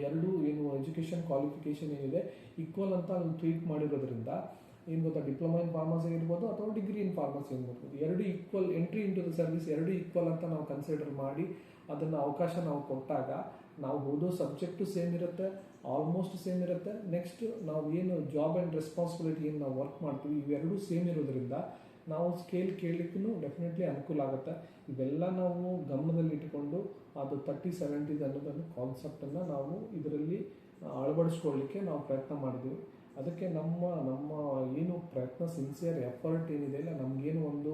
ಎರಡು ಏನು ಎಜುಕೇಷನ್ ಕ್ವಾಲಿಫಿಕೇಷನ್ ಏನಿದೆ ಈಕ್ವಲ್ ಅಂತ ಟ್ರೀಟ್ ಮಾಡಿರೋದ್ರಿಂದ ಏನು ಗೊತ್ತಾ, ಡಿಪ್ಲೊಮಾ ಇನ್ ಫಾರ್ಮಸಿ ಇರ್ಬೋದು ಅಥವಾ ಡಿಗ್ರಿ ಇನ್ ಫಾರ್ಮಸಿ ಇರ್ಬೋದು, ಎರಡು equal entry into the service ಎರಡು ಈಕ್ವಲ್ ಅಂತ ನಾವು ಕನ್ಸಿಡರ್ ಮಾಡಿ ಅದನ್ನು ಅವಕಾಶ ನಾವು ಕೊಟ್ಟಾಗ ನಾವು ಓದೋ ಸಬ್ಜೆಕ್ಟು ಸೇಮ್ ಇರುತ್ತೆ, ಆಲ್ಮೋಸ್ಟ್ ಸೇಮ್ ಇರುತ್ತೆ. ನೆಕ್ಸ್ಟ್ ನಾವು ಏನು ಜಾಬ್ ಆ್ಯಂಡ್ ರೆಸ್ಪಾನ್ಸಿಬಿಲಿಟಿ ಏನು ನಾವು ವರ್ಕ್ ಮಾಡ್ತೀವಿ ಇವೆರಡೂ ಸೇಮ್ ಇರೋದ್ರಿಂದ ನಾವು ಸ್ಕೇಲ್ ಕೇಳಲಿಕ್ಕೂ ಡೆಫಿನೆಟ್ಲಿ ಅನುಕೂಲ ಆಗುತ್ತೆ. ಇವೆಲ್ಲ ನಾವು ಗಮನದಲ್ಲಿಟ್ಟುಕೊಂಡು ಅದು 30-70 ಅನ್ನೋದನ್ನು ಕಾನ್ಸೆಪ್ಟನ್ನು ನಾವು ಇದರಲ್ಲಿ ಅಳವಡಿಸ್ಕೊಳ್ಳಿಕ್ಕೆ ನಾವು ಪ್ರಯತ್ನ ಮಾಡಿದ್ದೀವಿ. ಅದಕ್ಕೆ ನಮ್ಮ ಏನು ಪ್ರಯತ್ನ ಸಿನ್ಸಿಯರ್ ಎಫರ್ಟ್ ಏನಿದೆ ಇಲ್ಲ, ನಮಗೇನು ಒಂದು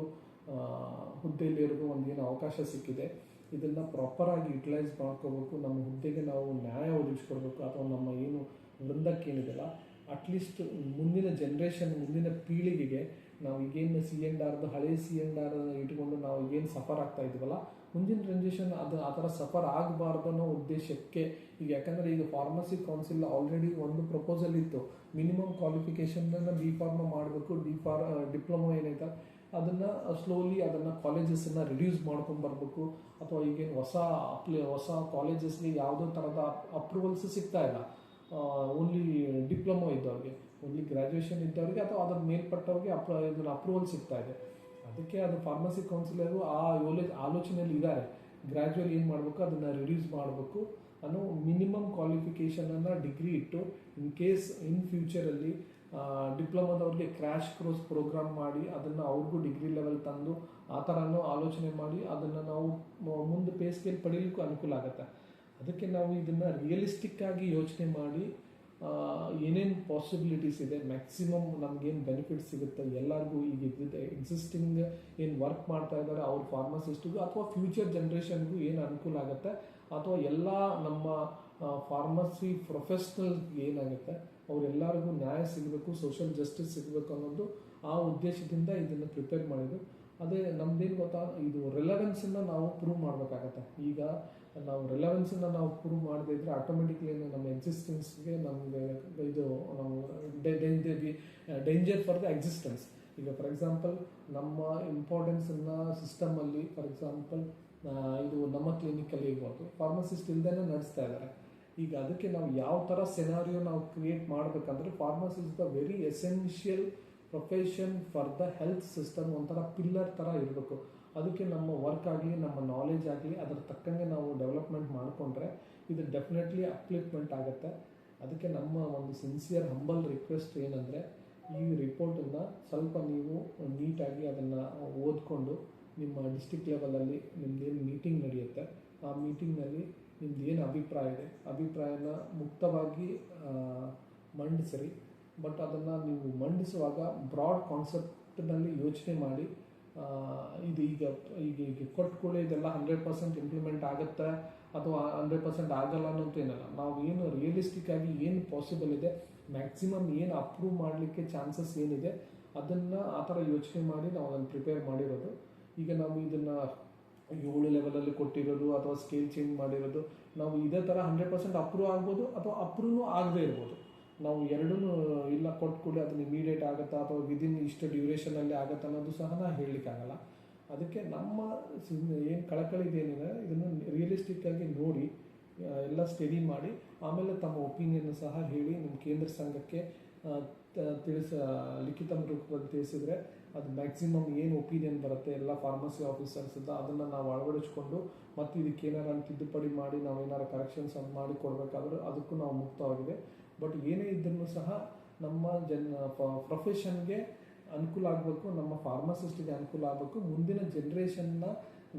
ಹುದ್ದೆಯಲ್ಲಿರೋದು ಒಂದೇನು ಅವಕಾಶ ಸಿಕ್ಕಿದೆ ಇದನ್ನು ಪ್ರಾಪರಾಗಿ ಯುಟಿಲೈಸ್ ಮಾಡ್ಕೋಬೇಕು. ನಮ್ಮ ಹುದ್ದೆಗೆ ನಾವು ನ್ಯಾಯ ಒದಗಿಸ್ಕೊಡ್ಬೇಕು. ಅಥವಾ ನಮ್ಮ ಏನು ವೃಂದಕ್ಕೇನಿದೆಲ್ಲ ಅಟ್ಲೀಸ್ಟ್ ಮುಂದಿನ ಜನ್ರೇಷನ್, ಮುಂದಿನ ಪೀಳಿಗೆಗೆ ನಾವು ಈಗೇನು C&Rದು ಹಳೆ C&R ಇಟ್ಕೊಂಡು ನಾವು ಈಗೇನು ಸಫರ್ ಆಗ್ತಾ ಇದ್ದೀವಲ್ಲ ಮುಂದಿನ ಜನ್ರೇಷನ್ ಅದು ಆ ಥರ ಸಫರ್ ಆಗಬಾರ್ದು ಅನ್ನೋ ಉದ್ದೇಶಕ್ಕೆ ಈಗ, ಯಾಕಂದರೆ ಈಗ ಫಾರ್ಮಸಿ ಕೌನ್ಸಿಲ್ ಆಲ್ರೆಡಿ ಒಂದು ಪ್ರಪೋಸಲ್ ಇತ್ತು, ಮಿನಿಮಮ್ ಕ್ವಾಲಿಫಿಕೇಷನ್ನ B.Pharma ಮಾಡಬೇಕು, ಡಿಪ್ಲೊಮಾ ಏನೈತೆ ಅದನ್ನು ಸ್ಲೋಲಿ ಅದನ್ನು ಕಾಲೇಜಸನ್ನು ರಿಡ್ಯೂಸ್ ಮಾಡ್ಕೊಂಡು ಬರಬೇಕು. ಅಥವಾ ಈಗೇನು ಹೊಸ ಕಾಲೇಜಸ್ಗೆ ಯಾವುದೋ ಥರದ ಅಪ್ರೂವಲ್ಸ್ ಸಿಗ್ತಾ ಇಲ್ಲ. ಓನ್ಲಿ ಡಿಪ್ಲೊಮಾ ಇದ್ದವ್ರಿಗೆ, ಓನ್ಲಿ ಗ್ರ್ಯಾಜುಯೇಷನ್ ಇದ್ದವ್ರಿಗೆ ಅಥವಾ ಅದರ ಮೇಲ್ಪಟ್ಟವ್ರಿಗೆ ಇದನ್ನು ಅಪ್ರೂವಲ್ ಸಿಗ್ತಾ ಇದೆ. ಅದಕ್ಕೆ ಅದು ಫಾರ್ಮಸಿ ಕೌನ್ಸಿಲರು ಆ ಆಲೋಚನೆಯಲ್ಲಿ ಇದ್ದಾರೆ. ಗ್ರ್ಯಾಜುಯಲ್ ಏನು ಮಾಡಬೇಕು ಅದನ್ನು ರಿಡ್ಯೂಸ್ ಮಾಡಬೇಕು ಅನ್ನೋ ಮಿನಿಮಮ್ ಕ್ವಾಲಿಫಿಕೇಷನನ್ನು ಡಿಗ್ರಿ ಇಟ್ಟು ಇನ್ ಕೇಸ್ ಇನ್ ಫ್ಯೂಚರಲ್ಲಿ ಡಿಪ್ಲೊಮಾದವ್ರಿಗೆ ಕ್ರ್ಯಾಶ್ ಕೋರ್ಸ್ ಪ್ರೋಗ್ರಾಮ್ ಮಾಡಿ ಅದನ್ನು ಅವ್ರಿಗೂ ಡಿಗ್ರಿ ಲೆವೆಲ್ ತಂದು ಆ ಥರನೂ ಆಲೋಚನೆ ಮಾಡಿ ಅದನ್ನು ನಾವು ಮುಂದೆ ಪೇ ಸ್ಕೇಲ್ ಪಡೀಲಿಕ್ಕೂ ಅನುಕೂಲ ಆಗುತ್ತೆ. ಅದಕ್ಕೆ ನಾವು ಇದನ್ನು ರಿಯಲಿಸ್ಟಿಕ್ಕಾಗಿ ಯೋಚನೆ ಮಾಡಿ ಏನೇನು ಪಾಸಿಬಿಲಿಟೀಸ್ ಇದೆ, ಮ್ಯಾಕ್ಸಿಮಮ್ ನಮಗೇನು ಬೆನಿಫಿಟ್ಸ್ ಸಿಗುತ್ತೆ ಎಲ್ಲರಿಗೂ, ಈಗ ಎಕ್ಸಿಸ್ಟಿಂಗ್ ಏನು ವರ್ಕ್ ಮಾಡ್ತಾ ಇದ್ದಾರೆ ಅವ್ರ ಫಾರ್ಮಸಿಸ್ಟಿಗೂ ಅಥವಾ ಫ್ಯೂಚರ್ ಜನ್ರೇಷನ್ಗೂ ಏನು ಅನುಕೂಲ ಆಗುತ್ತೆ, ಅಥವಾ ಎಲ್ಲ ನಮ್ಮ ಫಾರ್ಮಸಿ ಪ್ರೊಫೆಷ್ನಲ್ಗೆ ಏನಾಗುತ್ತೆ ಅವರೆಲ್ಲರಿಗೂ ನ್ಯಾಯ ಸಿಗಬೇಕು, ಸೋಷಿಯಲ್ ಜಸ್ಟಿಸ್ ಸಿಗಬೇಕು ಅನ್ನೋದು ಆ ಉದ್ದೇಶದಿಂದ ಇದನ್ನು ಪ್ರಿಪೇರ್ ಮಾಡಿದ್ದು. ಅದೇ ನಮ್ದೇನು ಗೊತ್ತಾ, ಇದು ರಿಲೆವೆನ್ಸನ್ನು ನಾವು ಪ್ರೂವ್ ಮಾಡಬೇಕಾಗತ್ತೆ. ಈಗ ನಾವು ರಿಲೆವೆನ್ಸನ್ನು ನಾವು ಪ್ರೂವ್ ಮಾಡದೇ ಇದ್ದರೆ ಆಟೋಮೆಟಿಕ್ಲಿ ನಮ್ಮ ಎಕ್ಸಿಸ್ಟೆನ್ಸ್ಗೆ ನಮಗೆ ಇದು ನಾವು ಡೇಂಜರ್ ಫಾರ್ ದ ಎಕ್ಸಿಸ್ಟೆನ್ಸ್. ಈಗ ಫಾರ್ ಎಕ್ಸಾಂಪಲ್ ನಮ್ಮ ಇಂಪಾರ್ಟೆನ್ಸನ್ನು ಸಿಸ್ಟಮಲ್ಲಿ ಫಾರ್ ಎಕ್ಸಾಂಪಲ್ ಇದು ನಮ್ಮ ಕ್ಲಿನಿಕಲ್ಲಿ ಇರ್ಬೋದು ಫಾರ್ಮಸಿಸ್ಟ್ ಇಲ್ದೇ ನಡೆಸ್ತಾ ಇದ್ದಾರೆ. ಈಗ ಅದಕ್ಕೆ ನಾವು ಯಾವ ಥರ ಸೆನಾರಿಯೋ ನಾವು ಕ್ರಿಯೇಟ್ ಮಾಡಬೇಕಂದ್ರೆ pharmacy is the very essential profession for the health system, ಒಂಥರ ಪಿಲ್ಲರ್ ಥರ ಇರಬೇಕು. ಅದಕ್ಕೆ ನಮ್ಮ ವರ್ಕ್ ಆಗಲಿ, ನಮ್ಮ ನಾಲೆಜ್ ಆಗಲಿ, ಅದರ ತಕ್ಕಂಗೆ ನಾವು ಡೆವಲಪ್ಮೆಂಟ್ ಮಾಡಿಕೊಂಡ್ರೆ ಇದು ಡೆಫಿನೆಟ್ಲಿ ಅಪ್ಲಿಫ್ಟ್ಮೆಂಟ್ ಆಗುತ್ತೆ. ಅದಕ್ಕೆ ನಮ್ಮ ಒಂದು ಸಿನ್ಸಿಯರ್ ಹಂಬಲ್ ರಿಕ್ವೆಸ್ಟ್ ಏನಂದರೆ, ಈ ರಿಪೋರ್ಟನ್ನು ಸ್ವಲ್ಪ ನೀವು ನೀಟಾಗಿ ಅದನ್ನು ಓದ್ಕೊಂಡು ನಿಮ್ಮ ಡಿಸ್ಟಿಕ್ ಲೆವೆಲಲ್ಲಿ ನಿಮ್ಮದೇನು ಮೀಟಿಂಗ್ ನಡೆಯುತ್ತೆ ಆ ಮೀಟಿಂಗ್ನಲ್ಲಿ ನಿಮ್ದು ಏನು ಅಭಿಪ್ರಾಯ ಇದೆ ಅಭಿಪ್ರಾಯನ ಮುಕ್ತವಾಗಿ ಮಂಡಿಸಿರಿ. ಬಟ್ ಅದನ್ನು ನೀವು ಮಂಡಿಸುವಾಗ ಬ್ರಾಡ್ ಕಾನ್ಸೆಪ್ಟ್ನಲ್ಲಿ ಯೋಚನೆ ಮಾಡಿ. ಇದು ಈಗ ಈಗ ಈಗ ಕೊಟ್ಟುಕೊಳ್ಳಿ ಇದೆಲ್ಲ 100% ಇಂಪ್ಲಿಮೆಂಟ್ ಆಗುತ್ತೆ ಅಥವಾ 100% ಆಗಲ್ಲ ಅನ್ನೋಂತ ಏನಲ್ಲ. ನಾವು ಏನು ರಿಯಲಿಸ್ಟಿಕ್ ಆಗಿ ಏನು ಪಾಸಿಬಲ್ ಇದೆ, ಮ್ಯಾಕ್ಸಿಮಮ್ ಏನು ಅಪ್ರೂವ್ ಮಾಡಲಿಕ್ಕೆ ಚಾನ್ಸಸ್ ಏನಿದೆ ಅದನ್ನು ಆ ಥರ ಯೋಚನೆ ಮಾಡಿ ನಾವು ಅದನ್ನು ಪ್ರಿಪೇರ್ ಮಾಡಿರೋದು. ಈಗ ನಾವು ಇದನ್ನು 7 ಲೆವೆಲಲ್ಲಿ ಕೊಟ್ಟಿರೋದು ಅಥವಾ ಸ್ಕೇಲ್ ಚೇಂಜ್ ಮಾಡಿರೋದು, ನಾವು ಇದೇ ಥರ 100% ಅಪ್ರೂವ್ ಆಗ್ಬೋದು ಅಥವಾ ಅಪ್ರೂವ್ನೂ ಆಗದೇ ಇರ್ಬೋದು. ನಾವು ಎರಡೂ ಇಲ್ಲ ಕೊಟ್ಕೊಳ್ಳಿ ಅದನ್ನು ಇಮಿಡಿಯೇಟ್ ಆಗುತ್ತಾ ಅಥವಾ ವಿದಿನ್ ಇಷ್ಟು ಡ್ಯೂರೇಷನಲ್ಲಿ ಆಗುತ್ತಾ ಅನ್ನೋದು ಸಹ ನಾನು ಹೇಳಲಿಕ್ಕಾಗಲ್ಲ. ಅದಕ್ಕೆ ನಮ್ಮ ಏನು ಕಳಕಳಿದೇನಿದೆ ಇದನ್ನು ರಿಯಲಿಸ್ಟಿಕ್ಕಾಗಿ ನೋಡಿ ಎಲ್ಲ ಸ್ಟಡಿ ಮಾಡಿ ಆಮೇಲೆ ತಮ್ಮ ಒಪಿನಿಯನ್ ಸಹ ಹೇಳಿ ನಿಮ್ಮ ಕೇಂದ್ರ ಸಂಘಕ್ಕೆ ಲಿಖಿತ ರೂಪದಲ್ಲಿ ತಿಳಿಸಿದರೆ ಅದು ಮ್ಯಾಕ್ಸಿಮಮ್ ಏನು ಒಪಿನಿಯನ್ ಬರುತ್ತೆ ಎಲ್ಲ ಫಾರ್ಮಸಿ ಆಫೀಸರ್ಸಿಂದ ಅದನ್ನು ನಾವು ಅಳವಡಿಸ್ಕೊಂಡು ಮತ್ತು ಇದಕ್ಕೆ ಏನಾರ ತಿದ್ದುಪಡಿ ಮಾಡಿ ನಾವೇನಾರು ಕರೆಕ್ಷನ್ಸ್ ಮಾಡಿ ಕೊಡಬೇಕಾದ್ರೂ ಅದಕ್ಕೂ ನಾವು ಮುಕ್ತವಾಗಿದೆ. ಬಟ್ ಏನೇ ಇದ್ದರೂ ಸಹ ನಮ್ಮ ಪ್ರೊಫೆಷನ್ಗೆ ಅನುಕೂಲ ಆಗಬೇಕು, ನಮ್ಮ ಫಾರ್ಮಸಿಸ್ಟಿಗೆ ಅನುಕೂಲ ಆಗಬೇಕು. ಮುಂದಿನ ಜನ್ರೇಷನ್ನ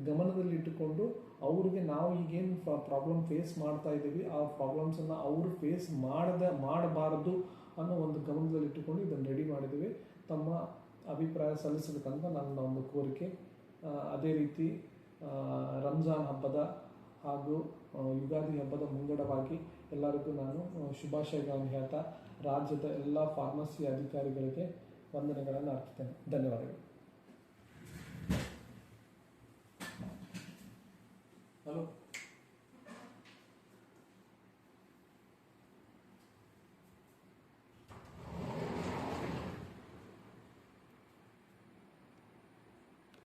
ಗಮನದಲ್ಲಿಟ್ಟುಕೊಂಡು ಅವ್ರಿಗೆ ನಾವು ಈಗೇನು ಪ್ರಾಬ್ಲಮ್ ಫೇಸ್ ಮಾಡ್ತಾ ಇದ್ದೀವಿ ಆ ಪ್ರಾಬ್ಲಮ್ಸನ್ನು ಅವರು ಫೇಸ್ ಮಾಡಬಾರದು ಅನ್ನೋ ಒಂದು ಗಮನದಲ್ಲಿಟ್ಟುಕೊಂಡು ಇದನ್ನು ರೆಡಿ ಮಾಡಿದ್ದೀವಿ. ತಮ್ಮ ಅಭಿಪ್ರಾಯ ಸಲ್ಲಿಸಬೇಕಂತ ನನ್ನ ಒಂದು ಕೋರಿಕೆ. ಅದೇ ರೀತಿ ರಂಜಾನ್ ಹಬ್ಬದ ಹಾಗೂ ಯುಗಾದಿ ಹಬ್ಬದ ಮುಂಗಡವಾಗಿ ಎಲ್ಲರಿಗೂ ನಾನು ಶುಭಾಶಯಗಳನ್ನು ಹೇಳ್ತಾ ರಾಜ್ಯದ ಎಲ್ಲ ಫಾರ್ಮಸಿ ಅಧಿಕಾರಿಗಳಿಗೆ ವಂದನೆಗಳನ್ನು ಅರ್ಪಿಸ್ತೇನೆ. ಧನ್ಯವಾದಗಳು. ಹಲೋ.